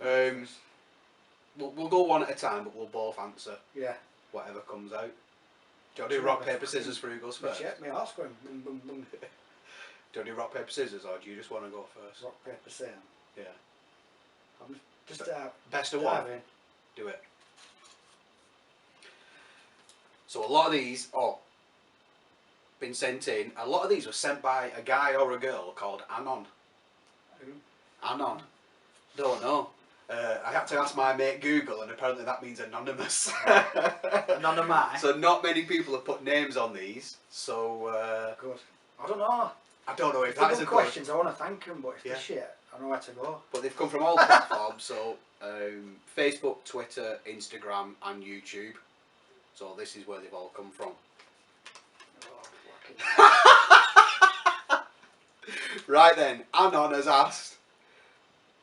on. We'll go one at a time, but we'll both answer Yeah. whatever comes out. Do you want to do rock, paper, scissors for who goes first? Yeah, my heart's going boom, boom, boom. Do you want to do rock, paper, scissors, or do you just want to go first? Rock, paper, scissors. Yeah. I'm just Best of one. diving. Do it. So a lot of these, been sent in. A lot of these were sent by a guy or a girl called Anon. Who? Anon. Don't know. I had to ask my mate Google, and apparently that means anonymous. Anonymous. So not many people have put names on these. So Good. I don't know. I don't know if If that they're is a good good. questions, I want to thank them, but if Yeah. they're shit, I know where to go. But they've come from all platforms. So Facebook, Twitter, Instagram, and YouTube. So this is where they've all come from. Oh, fucking Right then, Anon has asked,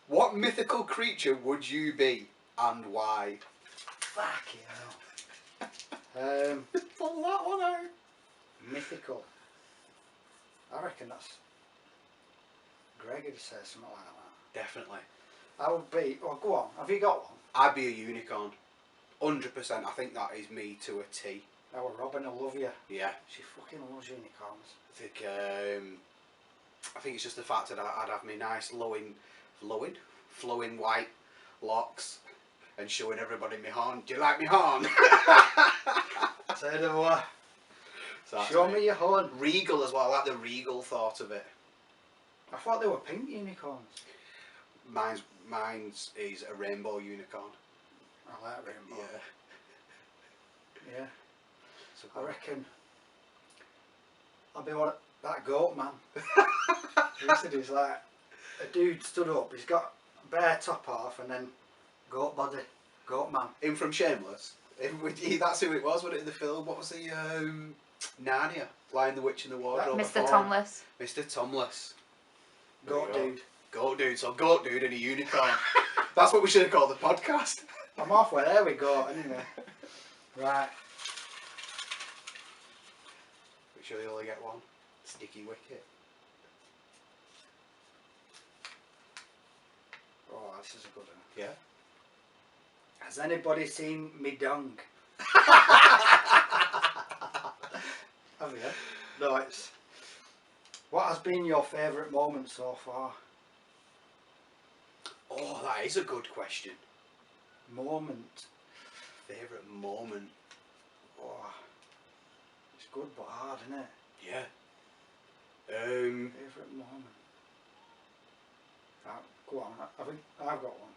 what mythical creature would you be and why? fucking hell. Pull that one out. Mythical. I reckon that's Gregory says something like that. Definitely. I would be. Oh, go on. Have you got one? I'd be a unicorn. 100%. I think that is me to a T. Our Robin will love you. Yeah. She fucking loves unicorns. I think it's just the fact that I'd have my nice flowing white locks and showing everybody my horn. Do you like my horn? Say the what? So that's Show me your horn. Regal as well. I like the regal thought of it. I thought they were pink unicorns. Mine's is a rainbow unicorn. I like rainbow. Yeah. Yeah. So I reckon I'll be that goat man. He said he's like a dude stood up. He's got bare top half and then goat body. Goat man. In from Shameless. That's who it was, wasn't it, in the film? What was the Narnia? Lion, the Witch and the Wardrobe. Mr. Tomless. Mr. Tomless. Goat dude. Goat dude. So goat dude and a unicorn. That's what we should have called the podcast. I'm halfway there with goat anyway. Right. Make sure you only get one. Sticky wicket. Oh, this is a good one. Yeah. Has anybody seen me dong? Have you? No, it's. What has been your favourite moment so far? Oh, that is a good question. Moment. Favourite moment? Oh, it's good but hard, isn't it? Yeah. Favourite moment. Go on, I think I've got one.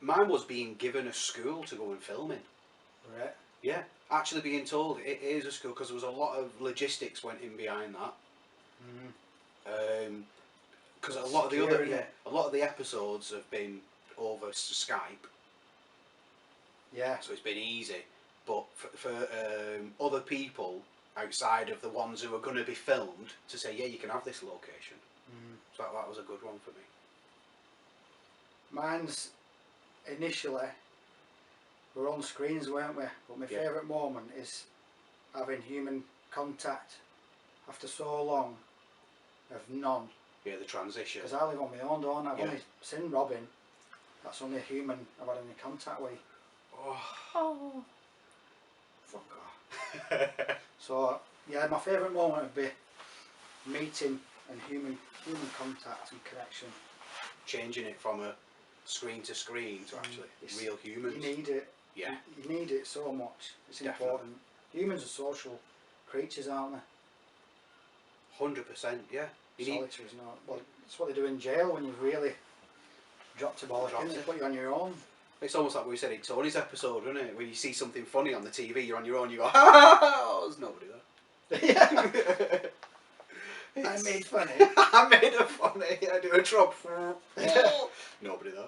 Mine was being given a school to go and film in. Right. Yeah. Actually being told it is a school, because there was a lot of logistics went in behind that. Because a lot of the episodes have been over Skype. Yeah. So it's been easy. But for other people outside of the ones who are going to be filmed to say, yeah, you can have this location. So that was a good one for me. Mine's initially, we were on screens, weren't we? But my Yeah. favourite moment is having human contact after so long of none. Yeah, the transition. Because I live on my own, don't I? I've Yeah. only seen Robin. That's only a human I've had any contact with. Oh. Oh. Fuck off. So, yeah, my favourite moment would be meeting and human contact and connection. Changing it from a screen to screen to actually real humans. You need it. Yeah. You need it so much. It's Definitely. important. Humans are social creatures, aren't they? 100%, yeah. You need, Solitary is not. Well, it's what they do in jail when you've really dropped a ball. They put you on your own. it's almost like we said in Tony's episode, isn't it? When you see something funny on the TV, you're on your own, you go, oh, there's nobody there. I made funny. I made it funny. I do a drop. Nobody there.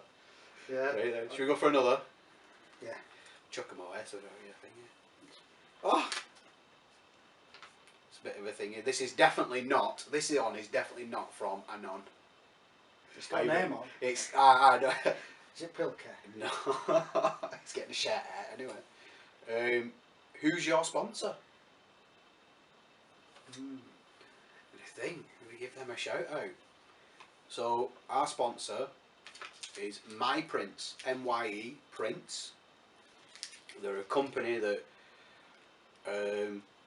Yeah. Right then. Should we go for another? Yeah. Chuck them away so I don't hear a thing. Oh! It's bit of a thing here. This is definitely not. This one is definitely not from Anon. It's got a name on. It's I know. Is it Pilker? No, it's getting a shout out anyway. Who's your sponsor? The thing, we give them a shout out. So our sponsor is My Prints, MYE Prints. They're a company that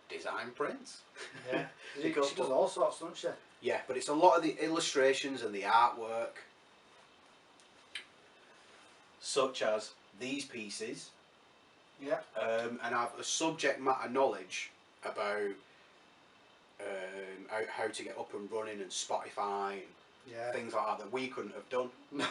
design prints. Yeah, she does all sorts, doesn't she? Yeah, but it's a lot of the illustrations and the artwork, such as these pieces. Yeah. And have a subject matter knowledge about how to get up and running and Spotify and things like that we couldn't have done. No.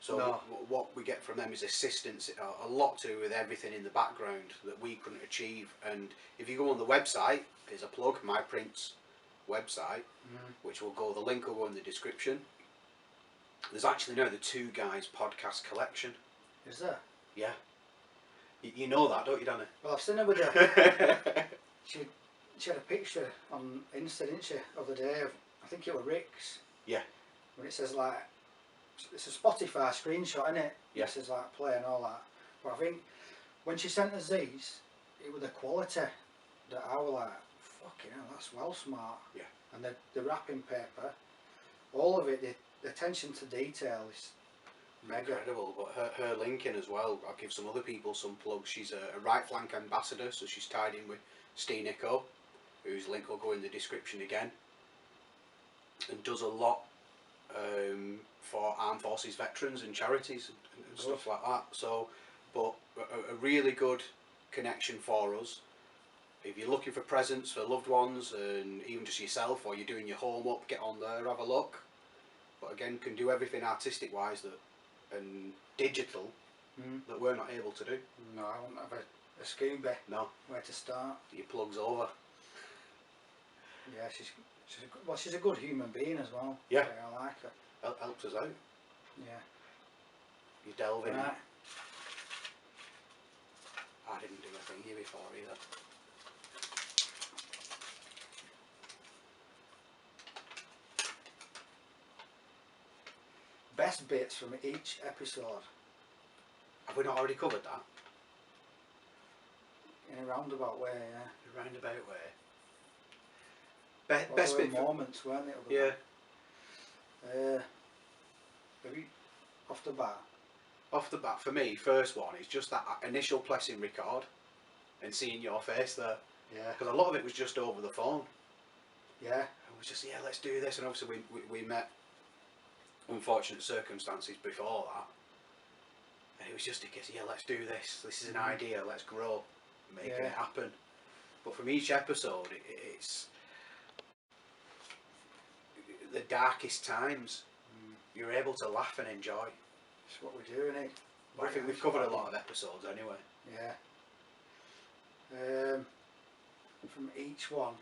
So what we get from them is assistance, a lot to do with everything in the background that we couldn't achieve. And if you go on the website, there's a plug, My Prints website, which will go, the link will go in the description. There's actually now the Two Guys podcast collection. Is there? Yeah. You know that, don't you, Danny? Well, I've seen her with her. She had a picture on Insta, didn't she, of the day of, I think it was Rick's. Yeah. When it says like, it's a Spotify screenshot, isn't it? Yeah. It says like play and all that. But I think when she sent us these, it was the quality that I was like, fucking hell, that's well smart. Yeah. And the wrapping paper, all of it, the attention to detail is mega. Incredible. But her linking as well, I'll give some other people some plugs. She's a right flank ambassador, so she's tied in with Steve Nico, whose link will go in the description again, and does a lot for armed forces veterans and charities and stuff like that. So, but a really good connection for us. If you're looking for presents for loved ones and even just yourself, or you're doing your home up, get on there, have a look. But again, can do everything artistic wise and digital that we're not able to do. No, I won't have a Scooby. No. Where to start? Your plug's over. Yeah, she's a good human being as well. Yeah. I like her. Helps us out. Yeah. You delve in. Right. I didn't do a thingy before either. Best bits from each episode. Have we not already covered that? In a roundabout way, yeah. A roundabout way. Well, Best there bit. were moments, weren't there? Yeah. Maybe off the bat. Off the bat, for me, first one is just that initial pressing record and seeing your face there. Yeah. Because a lot of it was just over the phone. Yeah. It was just, yeah, let's do this. And obviously we met unfortunate circumstances before that. And it was just a case, yeah, let's do this. This is an idea, let's grow, making it happen. But from each episode, it's the darkest times. You're able to laugh and enjoy. That's what we're doing, it. But I think we've covered a lot of episodes anyway. Yeah. From each one,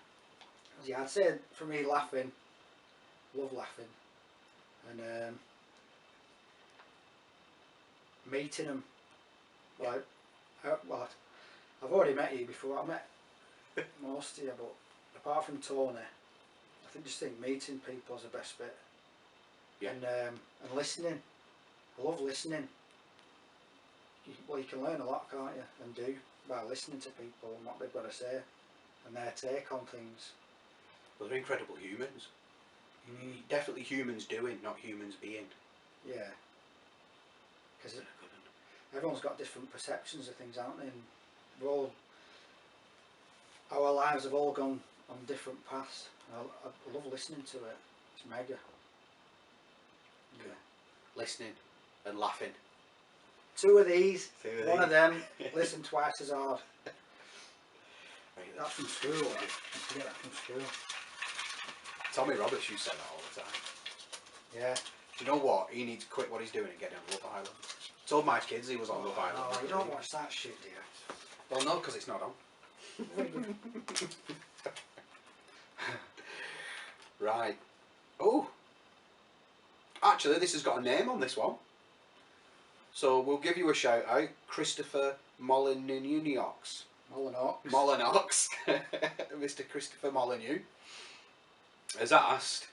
yeah, I'd say for me, laughing, love laughing, and meeting them. Like, well, I've already met you before. I met most of you, but apart from Tony, I just think meeting people is the best bit. Yeah. And listening. I love listening. You can learn a lot, can't you? And do by listening to people and what they've got to say and their take on things. Well, they're incredible humans. Definitely humans doing, not humans being. Yeah. Because everyone's got different perceptions of things, aren't they? And our lives have all gone on different paths. I love listening to it. It's mega. Yeah. Listening and laughing. Two of these. One these. of them. Listen twice as hard. Right, That's from school. I get that from school. Tommy Roberts used to say that all the time. Yeah. Do you know what? He needs to quit what he's doing and get on Love Island. Told my kids he was on Love Island. Oh, you don't watch that shit, do you? Well, no, because it's not on. Right. Oh. Actually, this has got a name on this one. So we'll give you a shout out. Christopher Molinuniox. Molyneux. Mr. Christopher Molyneux, has asked,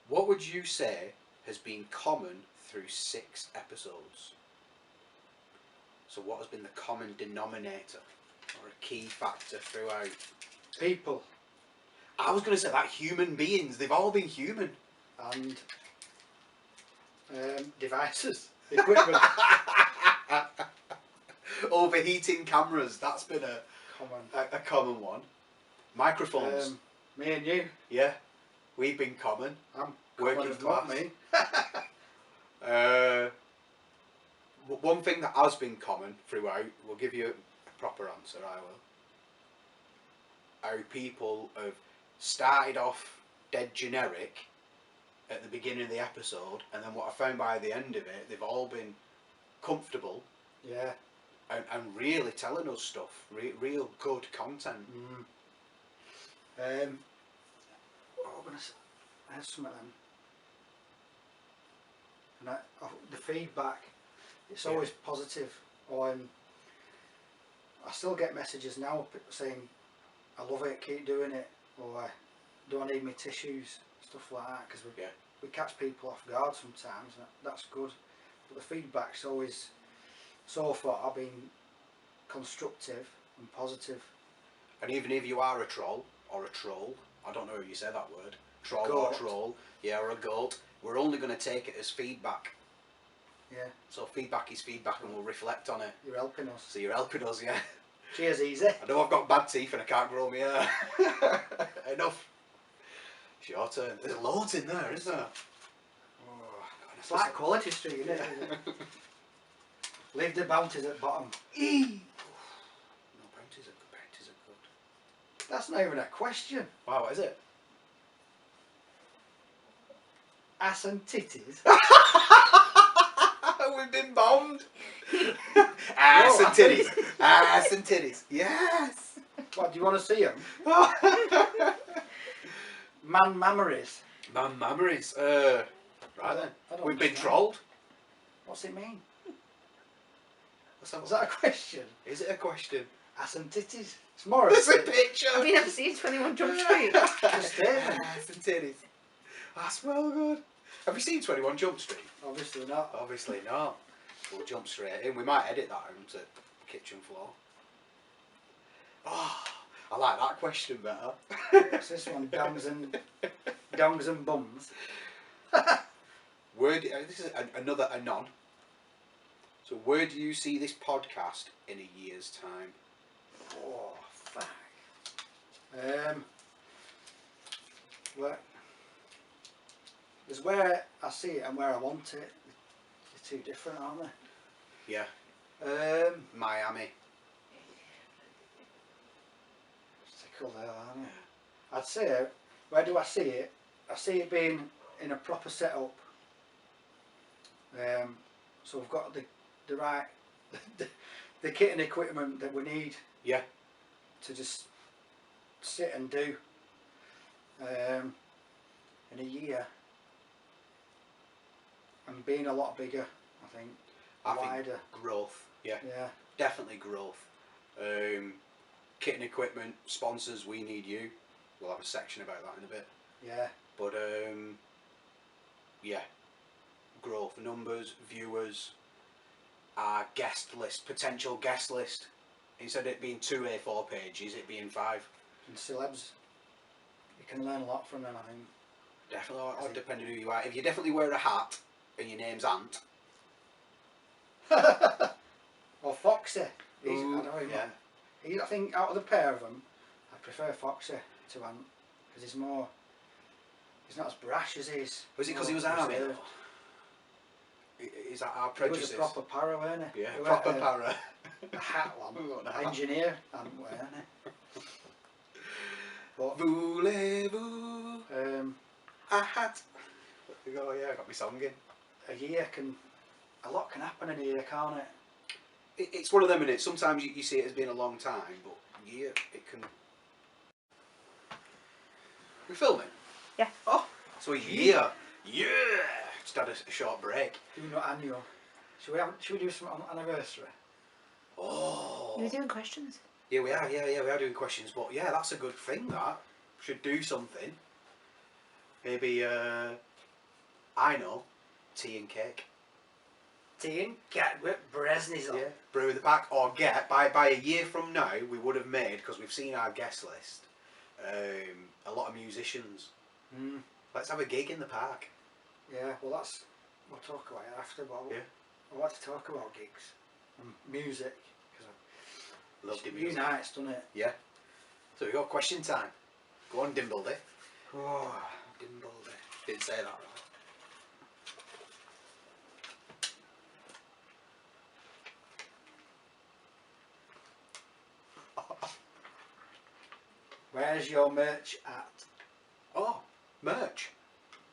what would you say has been common through 6 episodes? So what has been the common denominator or a key factor throughout? People. I was going to say that human beings, they've all been human. And devices. Equipment. Overheating cameras, that's been a common one. Microphones. Me and you. Yeah, we've been common. I'm Working common, class. me. One thing that has been common throughout, we'll give you a proper answer, I will. How people have started off dead generic at the beginning of the episode, and then what I found by the end of it, they've all been comfortable. Yeah. And really telling us stuff, real good content. What am I going to say? I had some of them. And the feedback, it's always positive. I still get messages now saying, I love it, keep doing it, or do I need my tissues, stuff like that, because we catch people off guard sometimes, and that's good. But the feedback's always, so far, I've been constructive and positive. And even if you are a troll, or a troll, I don't know if you say that word, troll Goat. or troll, yeah, or a goat, we're only going to take it as feedback. Yeah. So feedback is feedback, and we'll reflect on it. You're helping us. So you're helping us, yeah. Cheers, easy. I know I've got bad teeth and I can't grow my hair. Enough. It's your turn. There's loads in there, isn't there? Oh, it's like Quality Street, isn't it? Leave the bounties at bottom. No, bounties are good. That's not even a question. Wow, what is it? Ass and titties. We've been bombed. Ass and titties. Ass and titties. Yes. What, do you want to see them? Man mammaries. Man memories. Right then. We've been trolled. What's it mean? Let's have Is that a question? Is it a question? Ass and titties. It's more of It's a picture. Have you never seen 21 Jump Street? Just statement. Ass and titties. That's well good. Have you seen 21 Jump Street? Obviously not. Obviously not. We'll jump straight in. We might edit that onto kitchen floor. Oh, I like that question better. What's this one? Dongs and bums. This is another anon. So where do you see this podcast in a year's time? Oh, fuck. Well, there's where I see it and where I want it. They're two different, aren't they? Yeah. Miami. Tickle there, aren't you? I'd say, where do I see it? I see it being in a proper setup. So we've got the right, the kit and equipment that we need. Yeah. To just sit and do. In a year. And being a lot bigger, I think. Wider. Think growth. Yeah. Yeah. Definitely growth. Kit and equipment, sponsors, we need you. We'll have a section about that in a bit. Yeah. But yeah. Growth, numbers, viewers, our guest list, potential guest list. Instead of it being 2 A4 pages, it being 5. And celebs, you can learn a lot from them, I think. Definitely, or depending who you are. If you definitely wear a hat and your name's Ant. Or Foxy. Ooh, I don't know, yeah. I think out of the pair of them, I prefer Foxy to Ant because he's not as brash as he is. Was it because he was army? Is that our prejudice? He was a proper para, weren't he? Yeah, He proper weren't para. A hat one. Engineer, weren't he? But, Voulez-vous a hat? Oh yeah, I got my song in. a year a lot can happen in a year, can't it? It's one of them, innit? Sometimes you see it as being a long time, but yeah, it can. We're filming? Yeah. Oh, so a year. Yeah! Just had a short break. Do not annual. Should we do some on anniversary? Oh. You were doing questions. Yeah, we are. Yeah, we are doing questions. But yeah, that's a good thing. That should do something. Maybe I know, tea and cake. Tea and cat with Bresni's on. Yeah, brew in the pack or get by a year from now we would have made, because we've seen our guest list, a lot of musicians. Let's have a gig in the park. Yeah, well we'll talk about it after, but Yeah. I want to talk about gigs and music because Love the it music. unites, doesn't it? Yeah. So we got question time. Go on, Dimbledy. Oh, Dimbledy. Didn't say that right. where's your merch at? Oh, merch.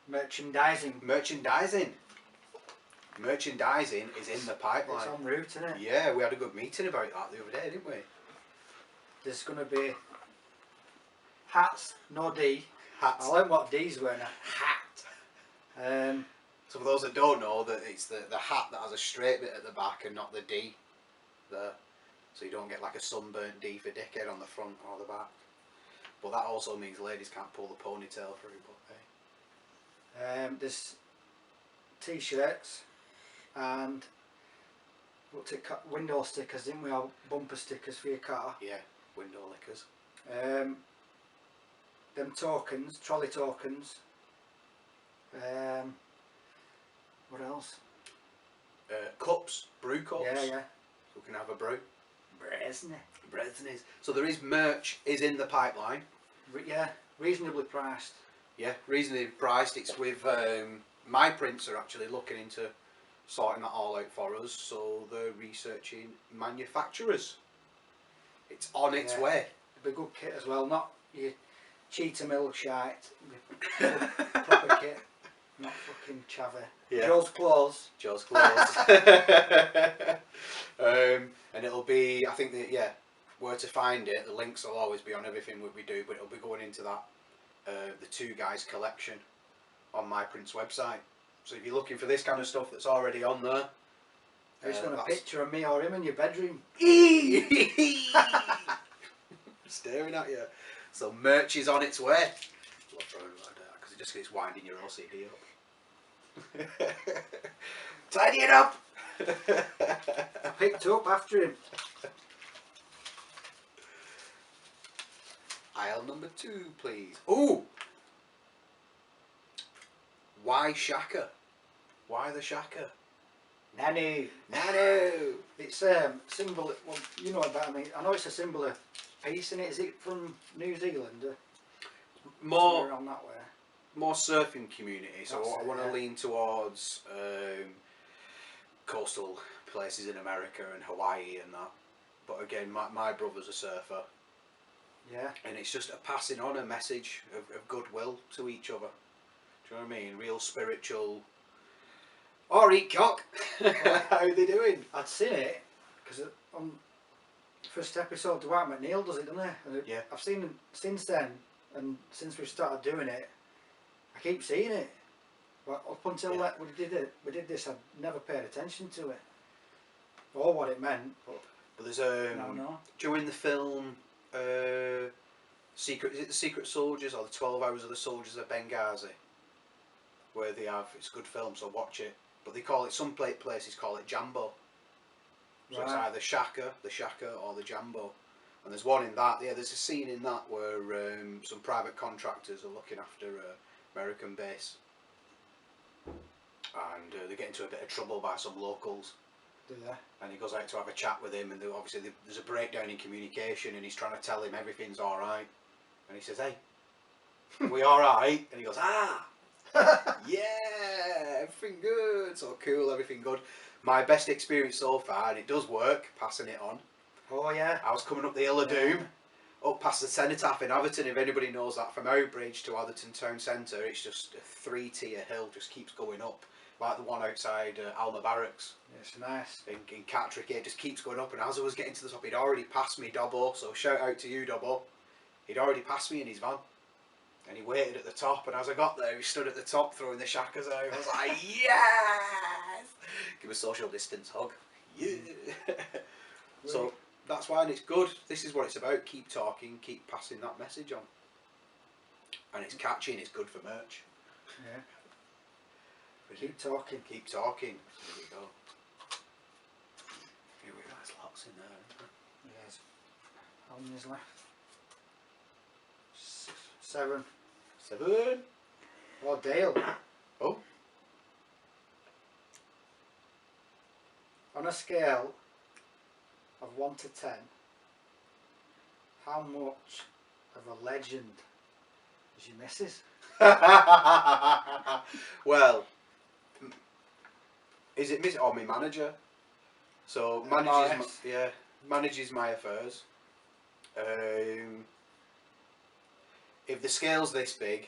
Merchandising. Merchandising. Merchandising is in the pipeline. It's en route, isn't it? Yeah, we had a good meeting about that the other day, didn't we? There's going to be hats, no D. Hats. I learned what D's were now. Hat. So for those that don't know, that it's the hat that has a straight bit at the back and not the D there. So you don't get like a sunburnt D for dickhead on the front or the back. But that also means ladies can't pull the ponytail through, but hey. There's t-shirts and window stickers, didn't we? Or bumper stickers for your car. Yeah, window lickers. Them tokens, trolley tokens. What else? Cups, brew cups. Yeah. So we can have a brew. Bresni's. So there is merch is in the pipeline. Yeah, reasonably priced. Yeah, reasonably priced. It's with my prints are actually looking into sorting that all out for us. So they're researching manufacturers. It's on its way. It'll be good kit as well, not your cheetah mill shite. Proper kit, not fucking chavvy. Yeah. Joe's clothes. Joe's clothes. And it'll be, I think that, yeah, where to find it, the links will always be on everything we do, but it'll be going into that, the Two Guys collection on my Print's website. So if you're looking for this kind of stuff that's already on there. I just want a picture of me or him in your bedroom. Staring at you. So merch is on its way. Because it just keeps winding your OCD up. Tidy it up! I picked up after him. Aisle number 2, please. Ooh! Why Shaka? Why the Shaka? Nanu. It's symbol. Well, you know about me. I know it's a symbol of peace, in it. Is it from New Zealand? More around that way. More surfing community. So That's I it, want to yeah. lean towards coastal places in America and Hawaii and that. But again, my brother's a surfer. Yeah. And it's just a passing on a message of goodwill to each other. Do you know what I mean? Real spiritual. Or eat cock. How are they doing? I'd seen it because on the first episode, Dwight McNeil does it, doesn't he? And Yeah. I've seen it since then, and since we started doing it, I keep seeing it. But up until we did this, I'd never paid attention to it or what it meant. But there's No. during the film, Secret, is it the Secret Soldiers or the 12 Hours of the Soldiers of Benghazi, where they have, it's a good film, so watch it. But they call it, some places call it Jambo. So it's either the Shaka or the Jambo. And there's one in that, yeah, there's a scene in that where some private contractors are looking after American base. And they get into a bit of trouble by some locals. Do they? And he goes out to have a chat with him, and obviously there's a breakdown in communication, and he's trying to tell him everything's alright. And he says, hey, we alright? And he goes, yeah, everything good, so cool, everything good. My best experience so far, and it does work, passing it on. Oh yeah. I was coming up the Hill of Doom, up past the Cenotaph in Atherton. If anybody knows that, from Outbridge to Atherton Town Centre, it's just a 3-tier hill, just keeps going up. Like the one outside Alma Barracks. It's nice. In Catterick, it just keeps going up, and as I was getting to the top, he'd already passed me, Dobbo, so shout out to you, Dobbo. He'd already passed me in his van. And he waited at the top, and as I got there, he stood at the top throwing the shakas out. I was like, yes! Give a social distance hug. Yeah! So, that's why, and it's good. This is what it's about. Keep talking, keep passing that message on. And it's catchy and it's good for merch. Yeah. Keep talking. Keep talking. Here we go. Here we go. There's lots in there, isn't there? Yes. How many is left? 7. 7. Oh, Dale. Oh. On a scale of 1 to 10, how much of a legend is your missus? Well, is it or my manager? So manages my affairs. If the scale's this big,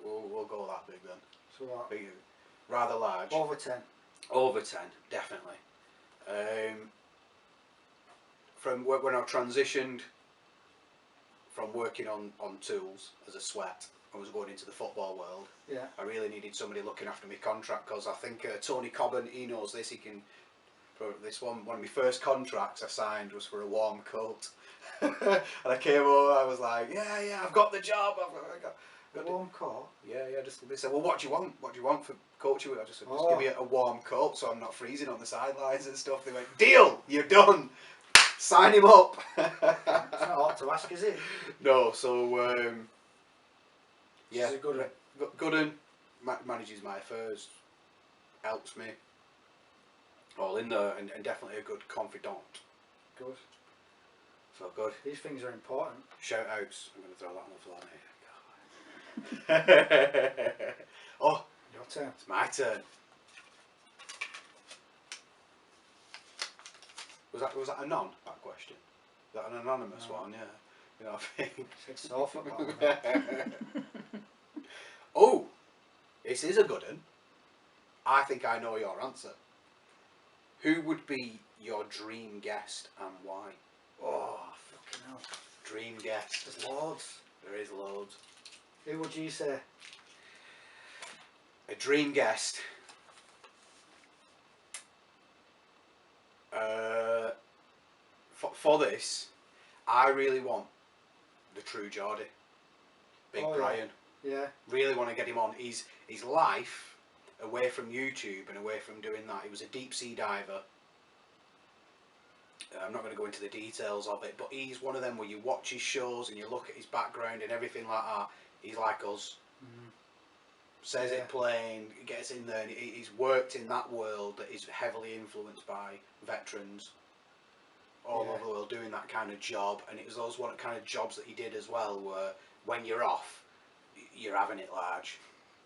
we'll go that big then. So what? Big, rather large. Over 10. Over 10, definitely. From when I transitioned from working on tools as a sweat, I was going into the football world. Yeah. I really needed somebody looking after my contract, because I think Tony Cobban, he knows this. He can. For this one of my first contracts I signed was for a warm coat, and I came over. I was like, yeah, I've got the job. I've got A warm coat? Yeah. Just they said, well, what do you want? What do you want for coaching? I just said, just Oh. give me a warm coat so I'm not freezing on the sidelines and stuff. They went, deal, you're done. Sign him up. It's not hard to ask, is it? No, so yeah, She's a good one. good one. Manages my affairs, helps me, all in there, and definitely a good confidant. Good. So good. These things are important. Shout outs. I'm going to throw that on the floor now. Oh, Your turn. it's my turn. Was that a non, that question? Is that an anonymous No. one? Yeah. You know what I think? Said sofa. Oh, this is a good one. I think I know your answer. Who would be your dream guest and why? Oh, fucking hell. Dream guest. There's loads. There is loads. Who would you say? A dream guest. For this, I really want the true Geordie, Big Oh, yeah. Brian. Yeah. Really want to get him on. His life away from YouTube and away from doing that. He was a deep sea diver. I'm not going to go into the details of it, but he's one of them where you watch his shows and you look at his background and everything like that. He's like us. Mm-hmm. Says Yeah. it plain, gets in there, and he's worked in that world that is heavily influenced by veterans all Yeah. over the world doing that kind of job. And it was those one kind of jobs that he did as well, where when you're off, you're having it large,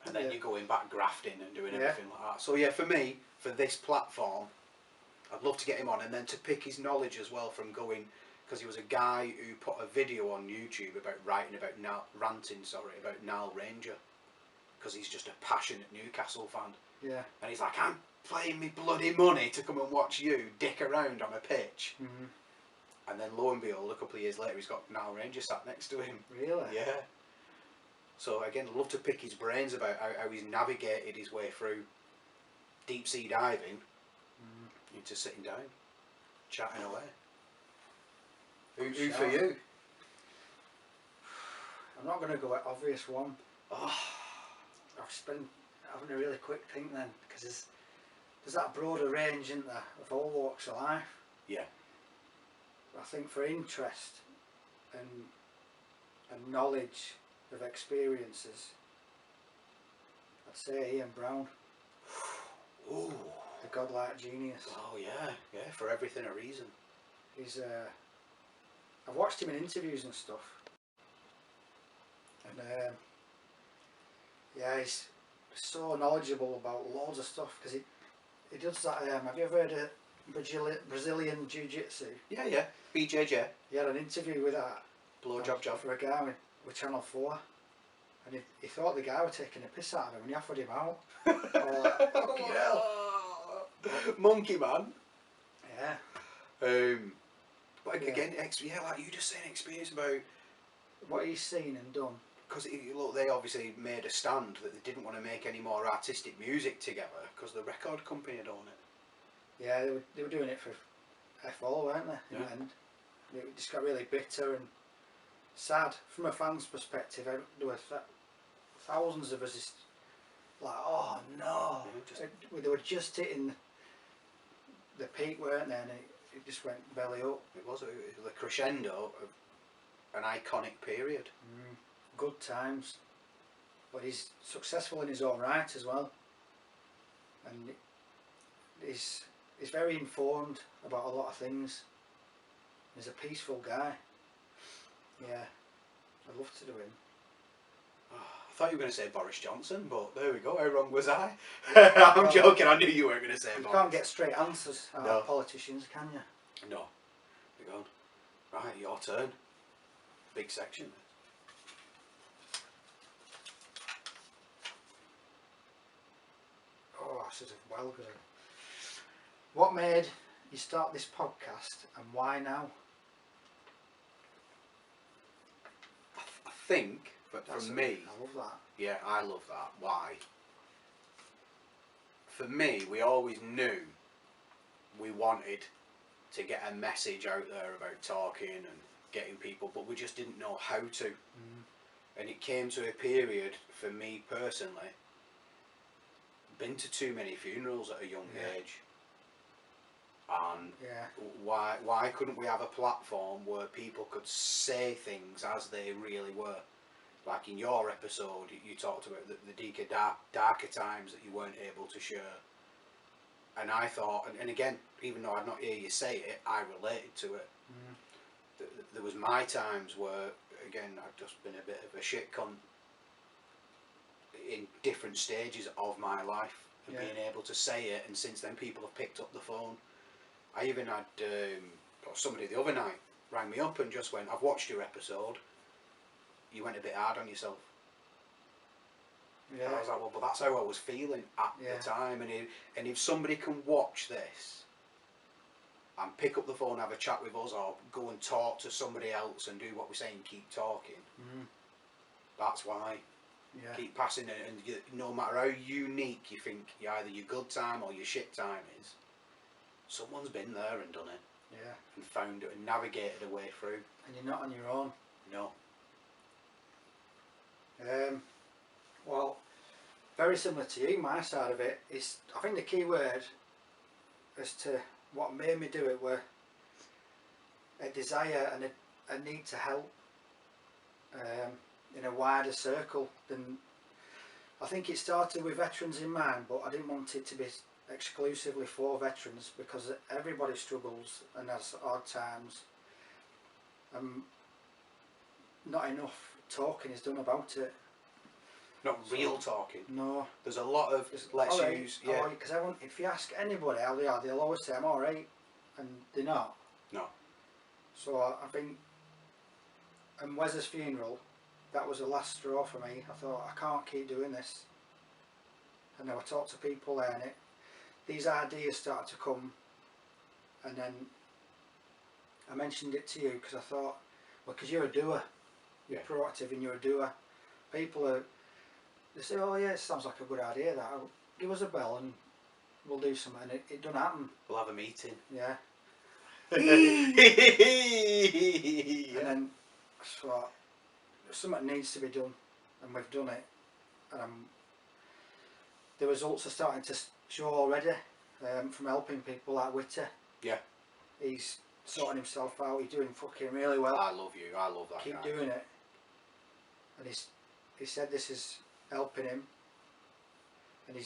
and then Yeah. you're going back grafting and doing Yeah. everything like that. So yeah, for me, for this platform, I'd love to get him on, and then to pick his knowledge as well from going, because he was a guy who put a video on YouTube about ranting about Nile Ranger, because he's just a passionate Newcastle fan. Yeah. And he's like, I'm paying me bloody money to come and watch you dick around on a pitch. Mm-hmm. And then lo and behold, a couple of years later, he's got Nile Ranger sat next to him. Really? Yeah. So again, I'd love to pick his brains about how he's navigated his way through deep sea diving into sitting down, chatting away. Who for you? I'm not going to go with obvious one. Oh, I've been having a really quick think then, because there's that broader range, isn't there, of all walks of life. yeah. I think for interest and knowledge of experiences, I'd say Ian Brown, Ooh. the godlike genius. Oh yeah, yeah. For everything a reason. He's I've watched him in interviews and stuff, and yeah, he's so knowledgeable about loads of stuff, because he does that. Have you ever heard of Brazilian Jiu-Jitsu? Yeah. BJJ. He had an interview with that Blowjob job. for a guy with Channel 4, and he thought the guy was taking a piss out of him, and he offered him out. Like, fucking hell. Monkey man. Yeah. But Yeah. again, like you just saying, experience about, What he's seen and done. because look, they obviously made a stand that they didn't want to make any more artistic music together because the record company had owned it. Yeah, they were doing it for F all, weren't they? In Yeah. the end. It just got really bitter and sad from a fan's perspective. There were thousands of us just like, oh no, they were just hitting the peak, weren't they? And it just went belly up. It was the crescendo of an iconic period. Good times, but he's successful in his own right as well, and he's very informed about a lot of things. He's a peaceful guy. Yeah, I'd love to do him. Oh, I thought you were going to say Boris Johnson, but there we go. How wrong was I? I'm joking. I knew you weren't going to say You Boris. can't get straight answers out of politicians, can you? No. You're gone. Right, your turn. Big section. Oh, this is well good. What made you start this podcast, and why now? I think, but for me, I love that. yeah, I love that. Why? For me, we always knew we wanted to get a message out there about talking and getting people, but we just didn't know how to. And it came to a period, for me personally, been to too many funerals at a young age. And why couldn't we have a platform where people could say things as they really were? Like in your episode, you talked about the darker times that you weren't able to share. And I thought, and again, even though I'd not hear you say it, I related to it. There was my times where, again, I'd just been a bit of a shit cunt in different stages of my life, and being able to say it, and since then people have picked up the phone. I even had somebody the other night rang me up and just went, I've watched your episode, you went a bit hard on yourself. And I was like, well, but that's how I was feeling at the time. And if somebody can watch this and pick up the phone, have a chat with us, or go and talk to somebody else and do what we're saying, keep talking, that's why. Keep passing it, and no matter how unique you think either your good time or your shit time is, someone's been there and done it. And found it and navigated a way through. And you're not on your own. No. Well, very similar to you, my side of it is, I think the key word as to what made me do it were a desire and a need to help in a wider circle than. I think it started with veterans in mind, but I didn't want it to be exclusively for veterans, because everybody struggles and has hard times. Not enough talking is done about it. Not real talking. No. There's a lot of use. Because if you ask anybody how they are, they'll always say I'm alright, and they're not. No. So I think, and Wes's funeral, that was the last straw for me. I thought, I can't keep doing this. And I talked to people there, and these ideas started to come, and then I mentioned it to you because I thought, well, because you're a doer, you're proactive and you're a doer. People they say, oh yeah, it sounds like a good idea, that. Give us a bell and we'll do something. And it doesn't happen. We'll have a meeting. Yeah. And then I thought, something needs to be done, and we've done it, and the results are starting to show already, from helping people like Witter. He's sorting himself out, he's doing fucking really well. I love you, I love that Keep guy. doing it. And he said this is helping him, and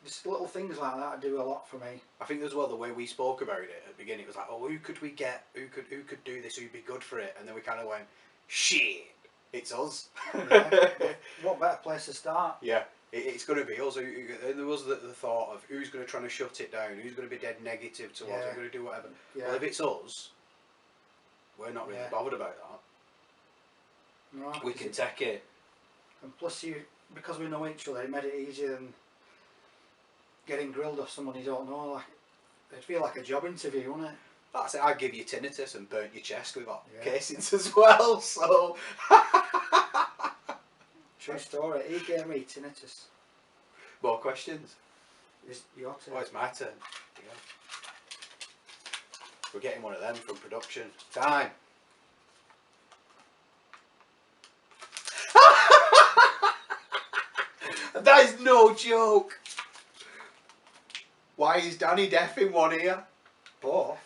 just little things like that do a lot for me. I think as well, the way we spoke about it at the beginning, it was like, oh, who could we get, who could do this, who'd be good for it, and then we kind of went, shit, it's us. What better place to start? It's going to be us. There was the thought of who's going to try to shut it down, who's going to be dead negative towards it, who's going to do whatever. Well, if it's us, we're not really bothered about that. No, we can take it. And plus, because we know each other, it made it easier than getting grilled off someone you don't know. Like, it'd feel like a job interview, wouldn't it? That's it. I'd give you tinnitus and burnt your chest with hot casings as well. So. True story. He gave me tinnitus. More questions? It's your turn. Oh, it's my turn. We're getting one of them from production. Time. That is no joke. Why is Danny deaf in one ear? Both.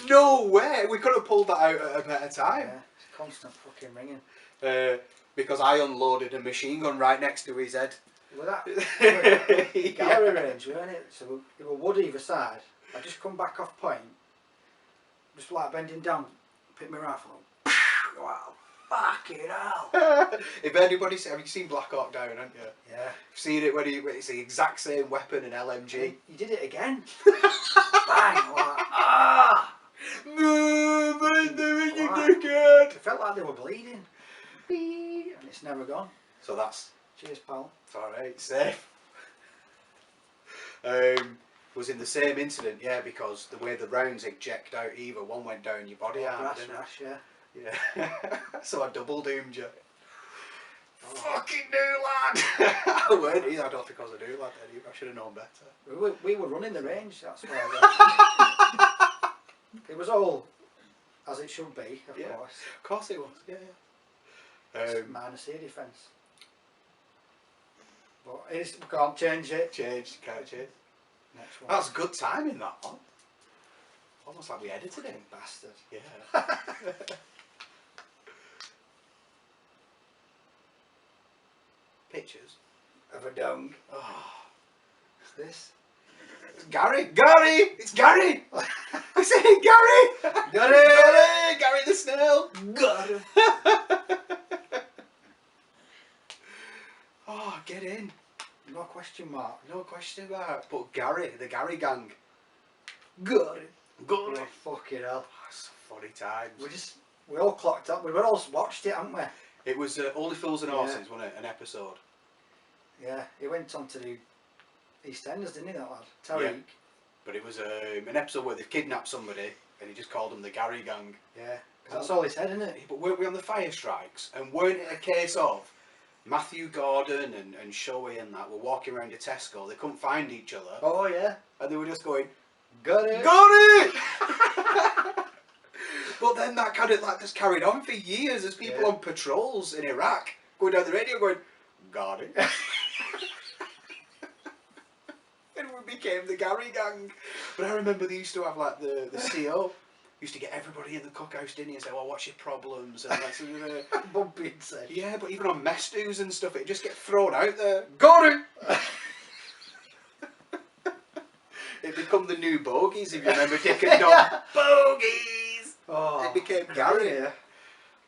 No way. We could have pulled that out at a better time. Yeah, it's constant fucking ringing. Because I unloaded a machine gun right next to his head. Well, that gallery range, weren't it? So it was wood either side. I just come back off point, just like bending down, pick my rifle up. Wow, fucking hell. If anybody's, have you seen Black Hawk Down, haven't you? Yeah. You've seen it when it's the exact same weapon and LMG. You did it again. Bang! Like, ah! No, but doing you Why? dickhead. It felt like they were bleeding. And it's never gone. So that's Cheers, pal. alright, safe. Was in the same incident, yeah, because the way the rounds eject out either, one went down your body arm, Brass didn't rash, yeah. it? Yeah. So I double doomed you. Oh. Fucking new lad! I weren't either, I don't think I was a new lad then, I should have known better. We were running the range, that's why. It was all as it should be, of course. Of course it was, yeah. Minus air defence. But we can't change it. Can't change. Next one. That was good timing, that one. Almost like we edited it. Bastard. Yeah. Pictures. Of a dung. Oh. What's this? It's Gary! Gary! It's Gary! I said Gary! Got it! Gary the snail! Got it! Oh, get in. No question mark. No question about it. But Gary, the Gary gang. Got it. Got Oh, fucking hell. That's funny times. We all clocked up. We all watched it, haven't we? It was Only Fools and Horses, wasn't it? An episode. Yeah, he went on to do EastEnders, didn't he, that lad? Tariq. Yeah. But it was an episode where they've kidnapped somebody and he just called them the Gary gang. Yeah, 'cause that's all he said, isn't it? But weren't we on the fire strikes? And weren't it a case of Matthew Gordon and Shoei and that were walking around a Tesco, they couldn't find each other, Oh, yeah. and they were just going, Got it! got it! But then that kind of like just carried on for years as people on patrols in Iraq going down the radio going, got it. And we became the Gary gang. But I remember they used to have like the CO used to get everybody in the cookhouse, didn't he, and say, well, what's your problems? And that's Bumpy said. yeah, but even on mess stews and stuff, it just get thrown out there. Got it! It become the new bogies, if you remember Dick and Dom. Bogies! Oh, It became Gary. Yeah.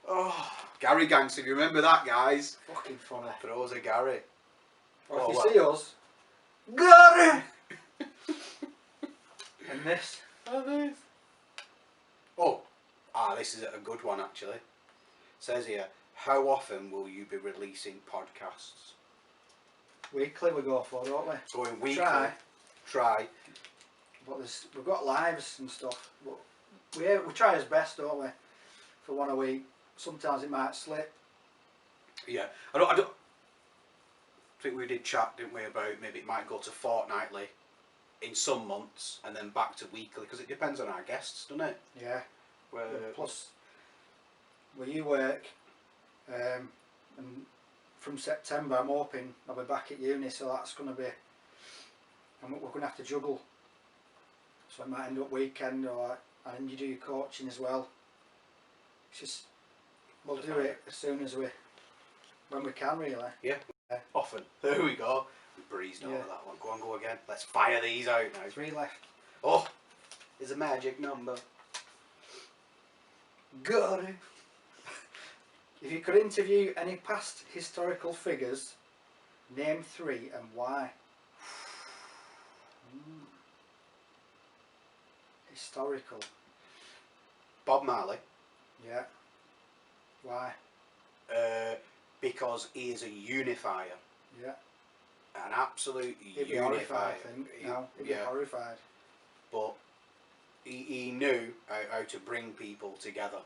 Oh, Gary gang, so if you remember that, guys, Fucking funny. throws a Gary. Or Oh, if well. you see us, got it! And this. This is a good one actually. It says here, how often will you be releasing podcasts? Weekly we go for, don't we? Going weekly. Try. But we've got lives and stuff. But we try as best, don't we? For one a week. Sometimes it might slip. Yeah, I don't think we did chat, didn't we, about maybe it might go to fortnightly in some months and then back to weekly, because it depends on our guests, doesn't it? Yeah. Where, Plus, where you work, and from September I'm hoping I'll be back at uni, so that's going to be, we're going to have to juggle. So it might end up weekend, and you do your coaching as well. It's just, we'll do it as soon as when we can, really. Yeah, often. There we go. We breezed over that one. Go on, go again. Let's fire these out now. 3 left. Oh, there's a magic number. Got it. If you could interview any past historical figures, name 3 and why. Historical. Bob Marley. Yeah. Why? Because he is a unifier. Yeah. An absolute He'd be unifier. horrified, I think. No, he'd be horrified. But he knew how to bring people together.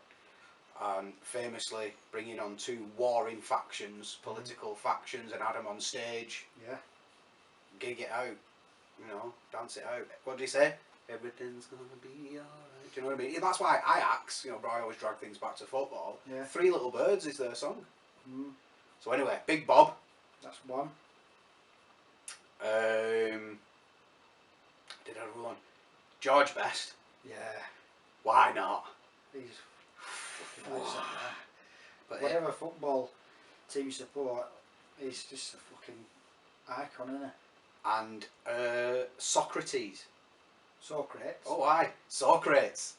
And famously bringing on 2 warring factions, political factions, and had them on stage. Yeah. Gig it out. You know, dance it out. What did he say? Everything's gonna be alright. Do you know what I mean? That's why Ajax, but I always drag things back to football. Yeah. Three Little Birds is their song. Mm. So anyway, Big Bob. That's one. Did I have one? George Best. Yeah. Why not? He's fucking lives up there. But Whatever football team support, he's just a fucking icon, isn't he? And Socrates. Socrates. Oh, aye, Socrates.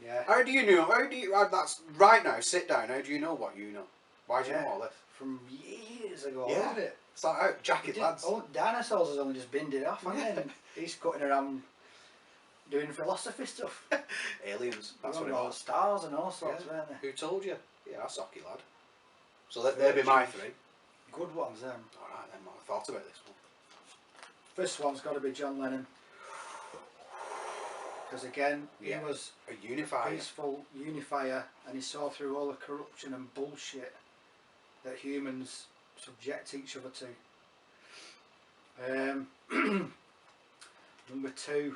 Yeah. How do you know? That's right now. Sit down. How do you know what you know? Why do you know all this? From years ago, Yeah. wasn't it? It's like out, jacket lads. Oh, dinosaurs has only just binned it off, hasn't he? And he's cutting around doing philosophy stuff. Aliens. That's what it All was. stars and all sorts, Yeah. weren't they? Who told you? Yeah, that's Socky lad. So they'd be my three. Good ones, them. Alright then, I thought about this one. First one's got to be John Lennon. Because again, Yeah. he was A a unifier. peaceful unifier, and he saw through all the corruption and bullshit that humans subject each other to. Number two.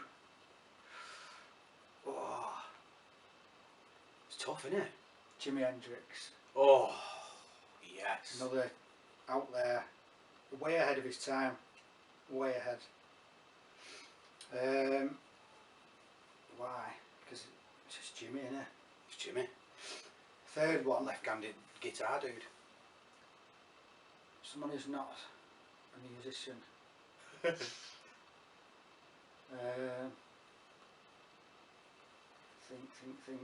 Oh, It's tough, isn't it? Jimi Hendrix. Oh, yes. Another out there, way ahead of his time, way ahead. Why? Because it's just Jimmy, innit? It's Jimmy. Third one, Left-handed guitar dude. someone who's not a musician. Think.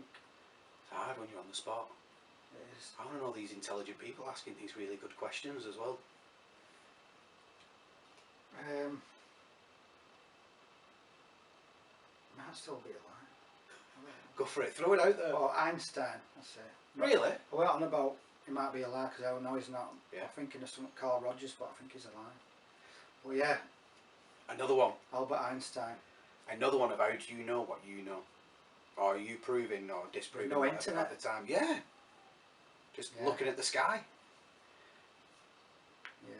It's hard when you're on the spot. It is. I want to know these intelligent people asking these really good questions as well. Might still be alive. Go for it. Throw it out there. Oh, Einstein, that's it. Really? I went on about he might be alive because I know he's not. Yeah. I'm thinking of some Carl Rogers, but I think he's alive. Well, yeah, Another one. Albert Einstein. Another one of how do you know what you know? Or are you proving or disproving No whatever internet. at the time? Yeah. Just Yeah. looking at the sky. Yeah.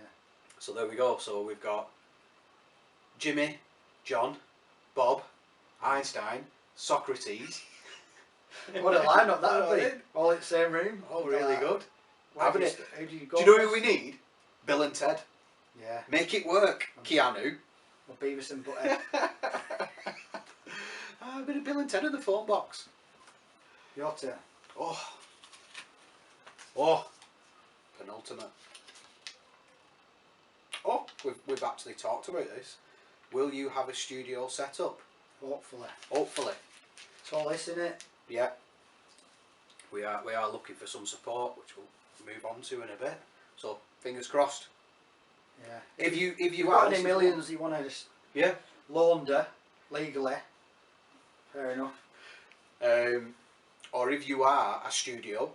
So there we go. So we've got Jimmy, John, Bob, Einstein, Socrates. What a lineup that'd be! All in the same room. Oh, really good. Why Having do it. How do you go? Do you know who first? we need? Bill and Ted. Yeah. Make it work. Keanu. Or Beavis and Butthead. A bit of Bill and Ted in the phone box. Your turn. Oh. Penultimate. Oh, we've actually talked about this. Will you have a studio set up? Hopefully. Hopefully. It's all this, innit? Yeah. We are looking for some support, which we'll move on to in a bit. So fingers crossed. Yeah. If you Got are any millions you want to just yeah. launder legally? Fair enough. Or if you are a studio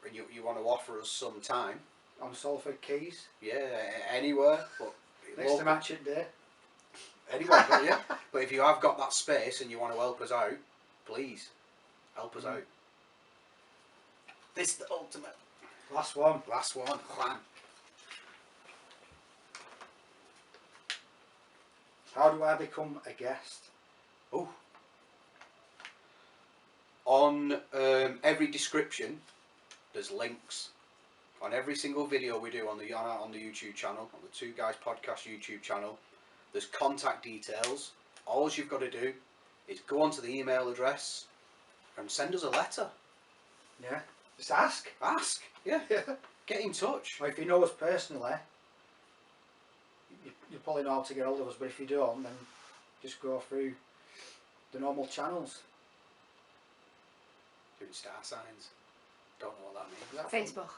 and you want to offer us some time, On Salford Keys. yeah, anywhere, but Next to Match It Day. anywhere, but yeah. But if you have got that space and you want to help us out, please help us out. This is the ultimate. Last one. Last one. Bam. How do I become a guest? Oh. On every description, there's links. On every single video we do on the YouTube channel, on the Two Guys Podcast YouTube channel, there's contact details. All you've got to do is go onto the email address and send us a letter. Yeah. Just ask. Ask. Yeah. Yeah. Get in touch. Or if you know us personally, you probably know how to get hold of us, but if you don't, then just go through the normal channels. Doing star signs. Don't know what that means. Is that Facebook.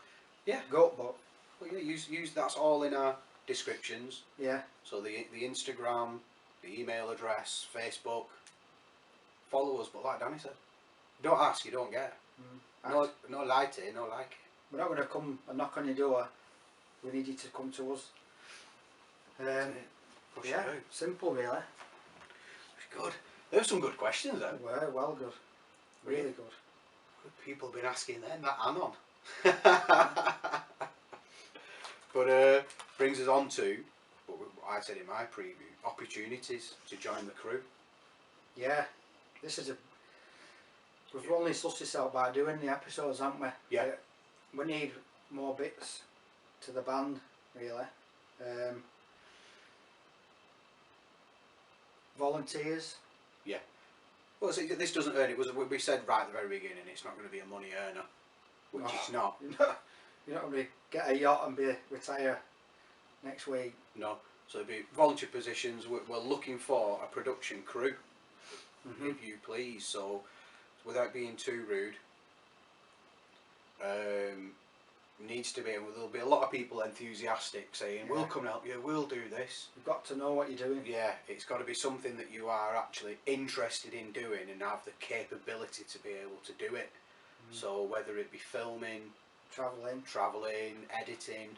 Yeah. Goat book. Well, yeah. Use that's all in our descriptions. Yeah. So the Instagram, the email address, Facebook. Follow us, but like Danny said, don't ask, you don't get. Ask. No like it, no like it. We're not going to come and knock on your door. We need you to come to us. Push Yeah. it out. Simple, really. Good. There's some good questions though. We're well good. Really good. Good people have been asking them that anon. But brings us on to what I said in my preview, opportunities to join the crew. Yeah. this is a. We've only sussed this out by doing the episodes, haven't we? Yeah. We need more bits to the band, really. Volunteers. Yeah. Well, see, this doesn't earn it. We said right at the very beginning, it's not going to be a money earner, which it's not. You're not going to get a yacht and retire next week. No. So it'd be volunteer positions. We're looking for a production crew, if you please. So, without being too rude, needs to be, and there'll be a lot of people enthusiastic saying, "We'll come and help you. We'll do this." You've got to know what you're doing. Yeah, it's got to be something that you are actually interested in doing and have the capability to be able to do it. So whether it be filming, travelling, editing,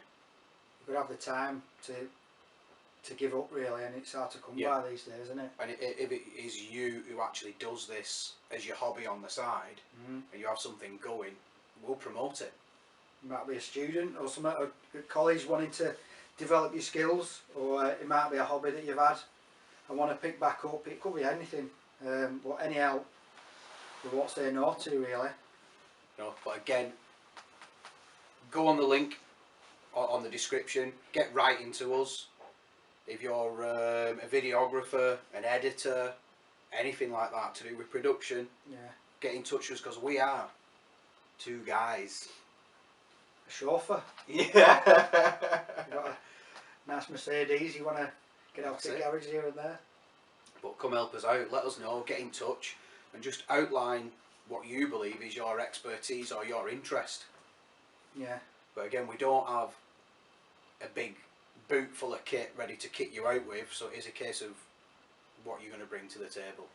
you've got to have the time to give up, really, and it's hard to come by these days, isn't it? And if it is you who actually does this as your hobby on the side, and you have something going, we'll promote it. You might be a student or something at college wanting to develop your skills, or it might be a hobby that you've had and want to pick back up. It could be anything, but any help we won't say no to, really. No, but again, go on the link on the description, get writing to us. If you're a videographer, an editor, anything like that to do with production, get in touch with us, because we are two guys. A chauffeur. Yeah. You've got a nice Mercedes, you want to get out to the garage here and there. But come help us out, let us know, get in touch, and just outline what you believe is your expertise or your interest. Yeah. But again, we don't have a big boot full of kit ready to kit you out with, so it is a case of what you're going to bring to the table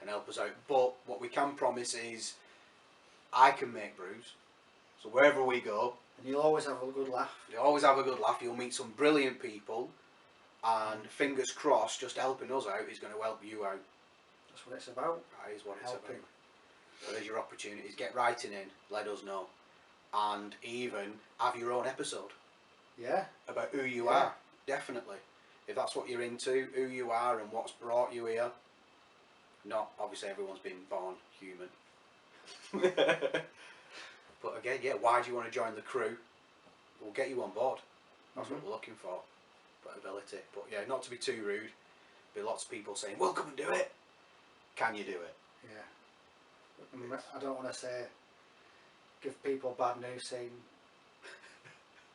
and help us out. But what we can promise is I can make brews, so wherever we go, and you'll always have a good laugh. You'll always have a good laugh. You'll meet some brilliant people, and fingers crossed, just helping us out is going to help you out. That's what it's about. That is what it's about. So there's your opportunities. Get writing in, let us know, and even have your own episode. Yeah. About who you are, definitely. If that's what you're into, who you are and what's brought you here. Not, obviously everyone's been born human. But again, why do you want to join the crew? We'll get you on board. That's what we're looking for. Ability. But yeah, not to be too rude. Be lots of people saying, well, come and do it. Can you do it? Yeah. I don't want to say, give people bad news saying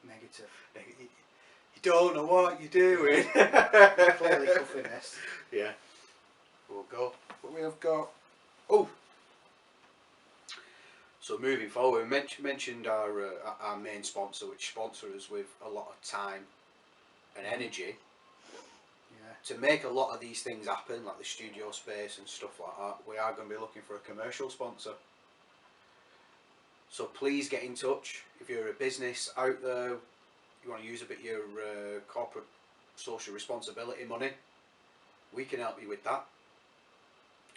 negative. You don't know what you're doing. You're clearly cuffing this. Yeah. We'll go. But we have got... So moving forward, we mentioned our main sponsor, which sponsors us with a lot of time and energy to make a lot of these things happen, like the studio space and stuff like that. We are going to be looking for a commercial sponsor. So please get in touch. If you're a business out there, you want to use a bit of your corporate social responsibility money, we can help you with that.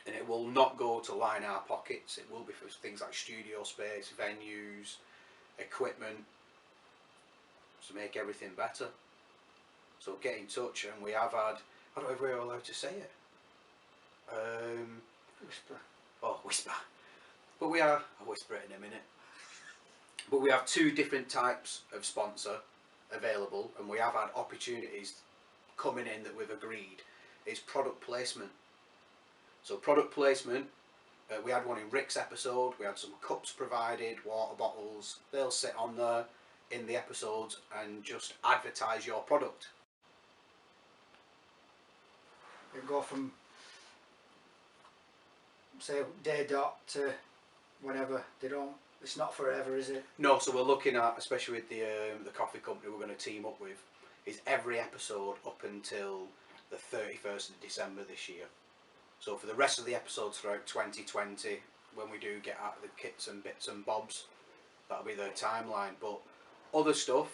And it will not go to line our pockets. It will be for things like studio space, venues, equipment, to make everything better. So get in touch, and we have had, I don't know if we're allowed to say it. Whisper. Oh, whisper. But we are, I'll whisper it in a minute. But we have two different types of sponsor available, and we have had opportunities coming in that we've agreed. Is product placement. So product placement, we had one in Rick's episode. We had some cups provided, water bottles. They'll sit on there in the episodes and just advertise your product. You go from, say, day dot to whenever. It's not forever, is it? No, so we're looking at, especially with the coffee company we're going to team up with, is every episode up until the 31st of December this year. So for the rest of the episodes throughout 2020, when we do get out of the kits and bits and bobs, that'll be their timeline. But other stuff,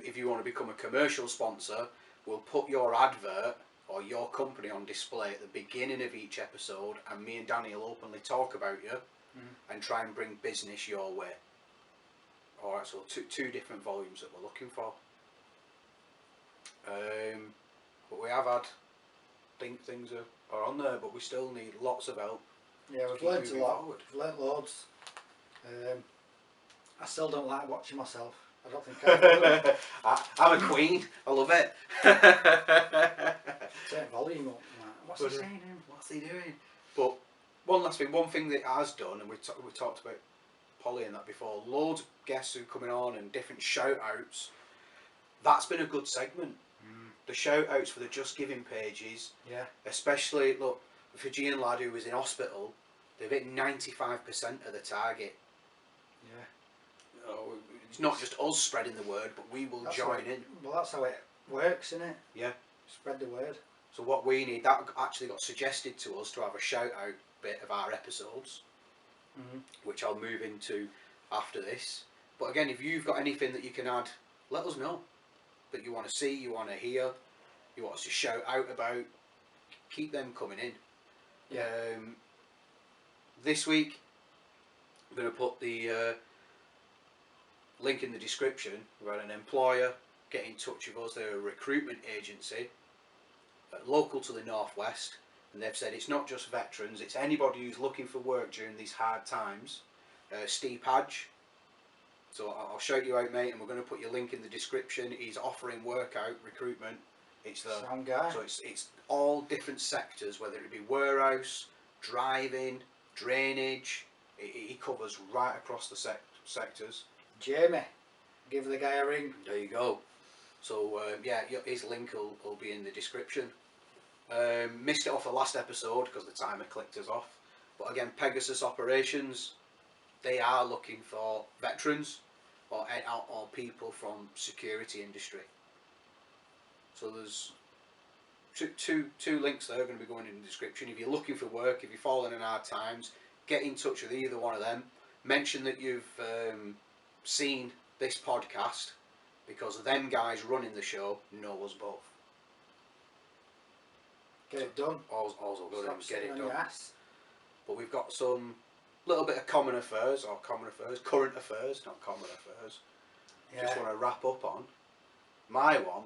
if you want to become a commercial sponsor, we'll put your advert or your company on display at the beginning of each episode, and me and Danny will openly talk about you and try and bring business your way. Alright, so two different volumes that we're looking for. But we have had things are are on there, but we still need lots of help. Yeah, we've Keep learnt a moving lot. forward. We've learnt loads. I still don't like watching myself. I don't think I will. I'm a queen. I love it. Turn volume up. What's he saying? What's he doing? But one last thing. One thing that it has done, and we talked about Polly and that before. Loads of guests who are coming on and different shout outs. That's been a good segment. The shout outs for the Just Giving pages. Yeah. Especially, look, the Fijian lad who was in hospital, they've hit 95% of the target. Yeah. You know, it's not just us spreading the word, but we will join in. Well, that's how it works, isn't it? Yeah. Spread the word. So what we need, that actually got suggested to us to have a shout out bit of our episodes, which I'll move into after this. But again, if you've got anything that you can add, let us know. That you want to see, you want to hear, you want us to shout out about, keep them coming in. Yeah. This week, I'm going to put the link in the description. We've had an employer get in touch with us. They're a recruitment agency, local to the northwest, and they've said it's not just veterans, it's anybody who's looking for work during these hard times. Steve Hadge. So I'll shout you out, mate, and we're going to put your link in the description. He's offering work out, recruitment. It's the Sound guy. So it's all different sectors, whether it be warehouse, driving, drainage. He covers right across the sectors. Jamie, give the guy a ring. There you go. So yeah, his link will be in the description. Missed it off the last episode because the timer clicked us off. But again, Pegasus Operations, they are looking for veterans or people from security industry. So there's two links there are going to be going in the description. If you're looking for work, if you're falling in hard times, get in touch with either one of them. Mention that you've seen this podcast, because them guys running the show know us both. Get it done. All's good and get it done. But we've got some little bit of current affairs, not common affairs. Yeah. Just want to wrap up on my one.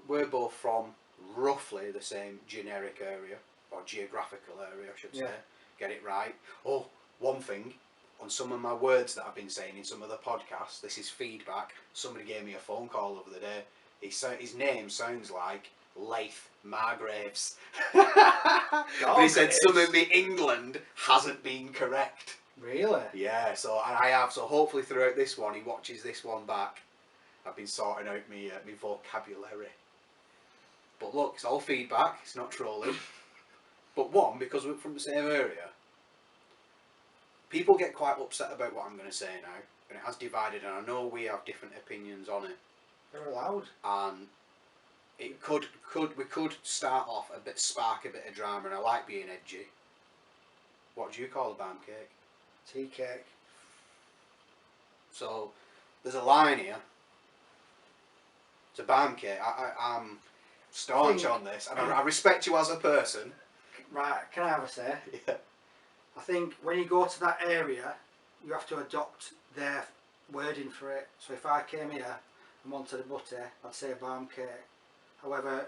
We're both from roughly the same generic area, or geographical area, I should say. Get it right. Oh, one thing, on some of my words that I've been saying in some of the podcasts, this is feedback. Somebody gave me a phone call over the day. His name sounds like Leith Margraves. But he said some of the England hasn't been correct. Really? Yeah, so and I have. So hopefully throughout this one, he watches this one back. I've been sorting out my vocabulary. But look, it's all feedback. It's not trolling. But one, because we're from the same area, people get quite upset about what I'm going to say now, and it has divided. And I know we have different opinions on it. They're allowed. And it we could start off spark a bit of drama, and I like being edgy. What do you call a balm cake? Tea cake. So there's a line here. It's a balm cake. I'm staunch on this, and I respect you as a person. Right, can I have a say? Yeah. I think when you go to that area, you have to adopt their wording for it. So if I came here and wanted a butty, I'd say a balm cake. However,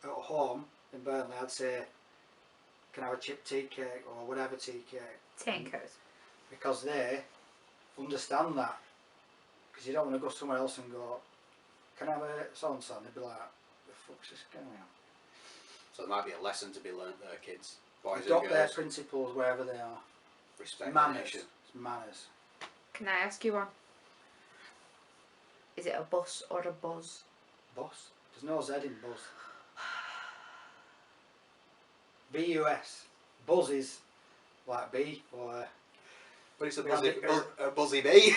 at home in Burnley, I'd say, can I have a chip tea cake or whatever tea cake? Tinkers. Because they understand that. Because you don't want to go somewhere else and go, can I have a so-and-so? And they'd be like, the fuck's this going on? So there might be a lesson to be learnt there, kids. Boys and Adopt their girls. principles wherever they are. Respect Manners. the nation. It's manners. Can I ask you one? Is it a bus or a buzz? Bus. There's no Z in buzz. B-U-S. Buzz is like B or... But it's a We have buzzy bee.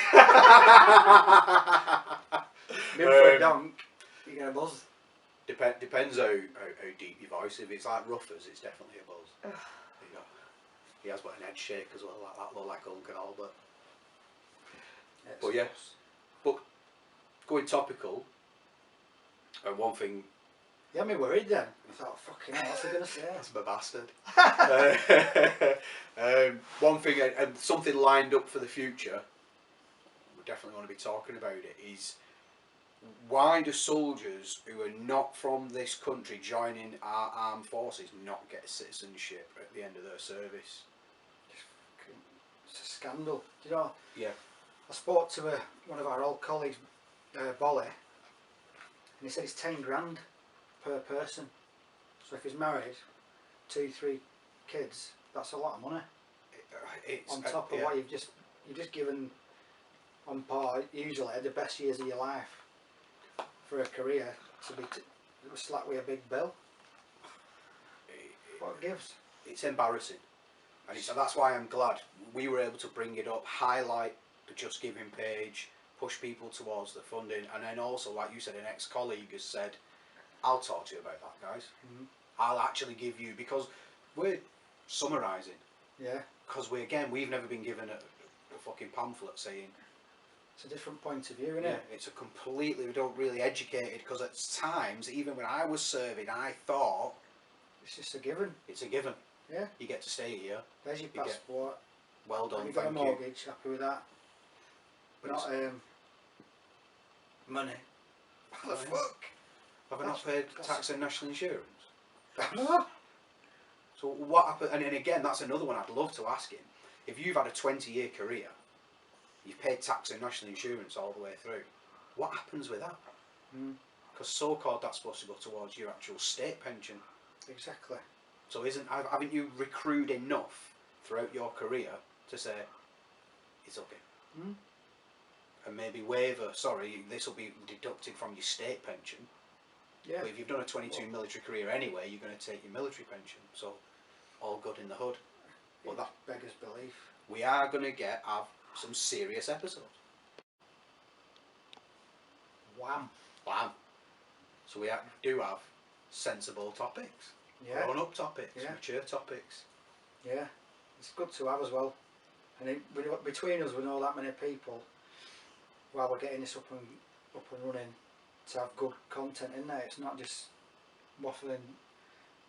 Maybe for a donk, you get a buzz. Depends how deep your voice. If it's like Ruffers, it's definitely a buzz. Ugh. He has got an head shake as well, like that, like Uncle Albert. It's But yeah, but going topical, and one thing. You had me worried then. I thought, fucking hell, what's he going to say? That's my bastard. One thing, and something lined up for the future, we definitely want to be talking about it, is why do soldiers who are not from this country joining our armed forces not get citizenship at the end of their service? It's a scandal. Do you know? Yeah. I spoke to one of our old colleagues, Bolly, and he said it's 10 grand per person. So if he's married, 2-3 kids, that's a lot of money. It's, on top of what you've just given on par, usually the best years of your life for a career to be slapped with a big bill. What gives? It's embarrassing, and that's why I'm glad we were able to bring it up, highlight the Just Giving page, push people towards the funding, and then also, like you said, an ex-colleague has said, I'll talk to you about that, guys. I'll actually give you, because we're summarising. Yeah. Because we've never been given a fucking pamphlet saying. It's a different point of view, isn't Yeah, it? it's a completely, we don't really educate it, because at times, even when I was serving, I thought. It's just a given. It's a given. Yeah. You get to stay here. There's your passport. Well done, Have you got a thank you. mortgage? Happy with that? But not money. What the fuck? Have I not paid tax and national insurance? No. So what happened? And again, that's another one I'd love to ask him. If you've had a 20-year career, you've paid tax and national insurance all the way through, what happens with that? Because so-called that's supposed to go towards your actual state pension. Exactly. So haven't you accrued enough throughout your career to say it's okay? And maybe this will be deducted from your state pension. Yeah. But if you've done a 22 military career anyway, you're going to take your military pension. So all good in the hood. But that beggars belief. We are going to have some serious episodes. Wham. Wham. So we do have sensible topics. Yeah. Grown-up topics. Yeah. Mature topics. Yeah. It's good to have as well. And between us, we know that many people, while we're getting this up and running, to have good content in there. It's not just waffling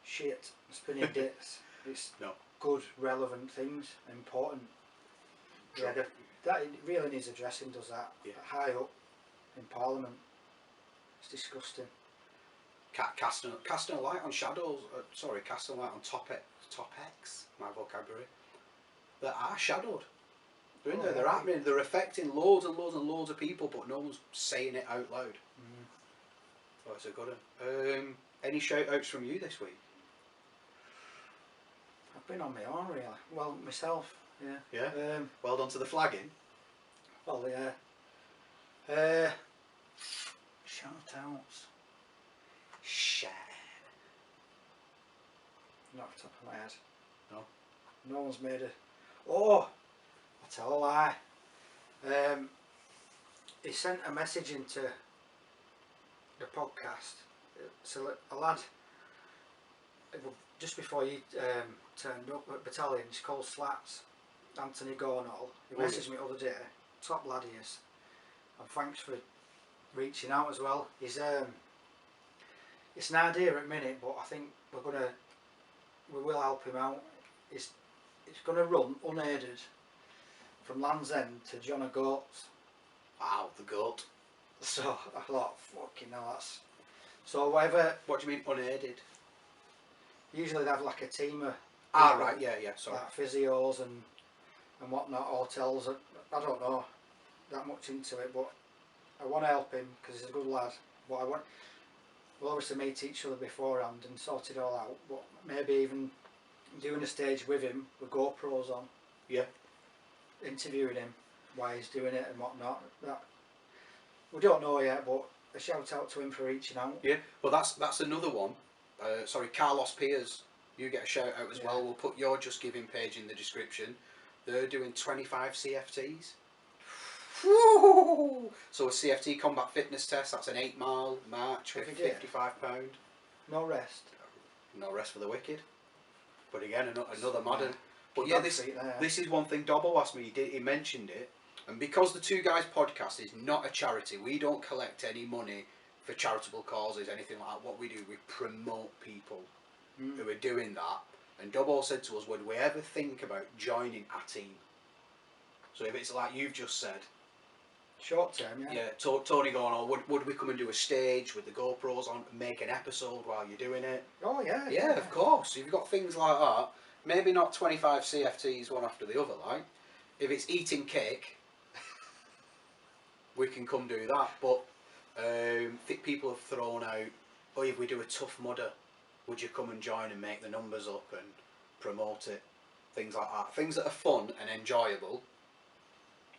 shit, spinning dits. It's good, relevant things, important. Yeah, that it really needs addressing. Does that? Yeah. High up in Parliament. It's disgusting. Casting a light on shadows. Casting a light on topics. My vocabulary. That are shadowed. They're in there. They're happening. They're affecting loads and loads and loads of people, but no one's saying it out loud. So it's a good one. Any shout outs from you this week? I've been on my own really. Well, myself. Yeah. Yeah. Well done to the flagging. Well, yeah. Shout outs. Not off the top of my head. No. No one's made a. Oh, I tell a lie. He sent a message into the podcast. So a lad, just before you turned up at battalion, he's called Slats, Anthony Gornall. He messaged me the other day. Top lad he is. And thanks for reaching out as well. He's it's an idea at the minute, but I think we will help him out. It's going to run unaided from Land's End to John O'Goat's. Wow, the goat. So I thought, fucking hell, that's. So whatever. What do you mean unaided? Usually they have like a team of. Right, yeah, sorry. Like physios and whatnot, hotels. I don't know that much into it, but I want to help him because he's a good lad. But we'll obviously meet each other beforehand and sort it all out. But maybe even doing a stage with him with GoPros on. Yeah. Interviewing him, why he's doing it and whatnot. That we don't know yet, but a shout out to him for reaching out. Yeah, well that's another one. Carlos Piers, you get a shout out as well. We'll put your Just Giving page in the description. They're doing 25 CFTs. Woo! So a CFT combat fitness test, that's an 8-mile march with £55. No rest. No rest for the wicked. But again, another modern. But yeah, this is one thing Dobbo asked me. He mentioned it, and because the Two Guys podcast is not a charity, we don't collect any money for charitable causes, anything like that. What we do, we promote people who are doing that. And Dobbo said to us, would we ever think about joining a team? So if it's like you've just said, Short term, yeah. Yeah, Tony going, oh, would we come and do a stage with the GoPros on and make an episode while you're doing it? Oh yeah. Yeah, of course. If you've got things like that, maybe not 25 CFTs one after the other, like. If it's eating cake, we can come do that. But think people have thrown out, oh, if we do a tough mudder, would you come and join and make the numbers up and promote it? Things like that. Things that are fun and enjoyable.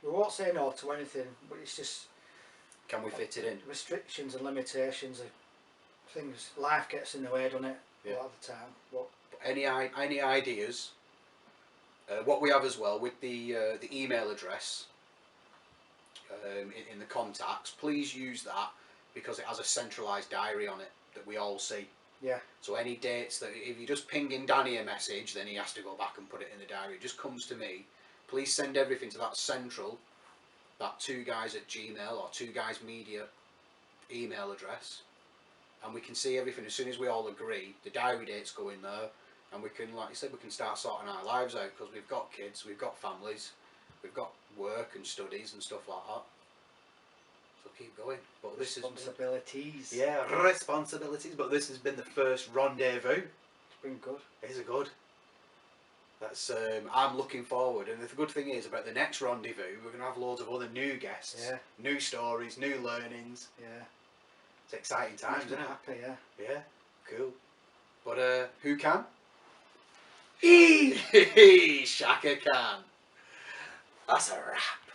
We won't say no to anything, but it's just Can we fit it in? restrictions and limitations of things. Life gets in the way, doesn't it? A lot of the time. But Any ideas? What we have as well with the email address in the contacts, please use that because it has a centralised diary on it that we all see. yeah, So any dates that if you just ping in Danny a message, then he has to go back and put it in the diary. It just comes to me. Please send everything to that central, that 2guys@gmail or 2guysmedia email address, and we can see everything as soon as we all agree. The diary dates go in there, and we can, like you said, we can start sorting our lives out because we've got kids, we've got families, we've got work and studies and stuff like that. So keep going. But this is responsibilities. yeah, responsibilities. But this has been the first rendezvous. It's been good. Is it good? That's I'm looking forward, and the good thing is about the next rendezvous, we're going to have loads of other new guests, Yeah. new stories, new learnings. Yeah. It's exciting times, Makes me isn't it? happy, yeah. Yeah, cool. But who can? Eee! Shaka can. That's a wrap.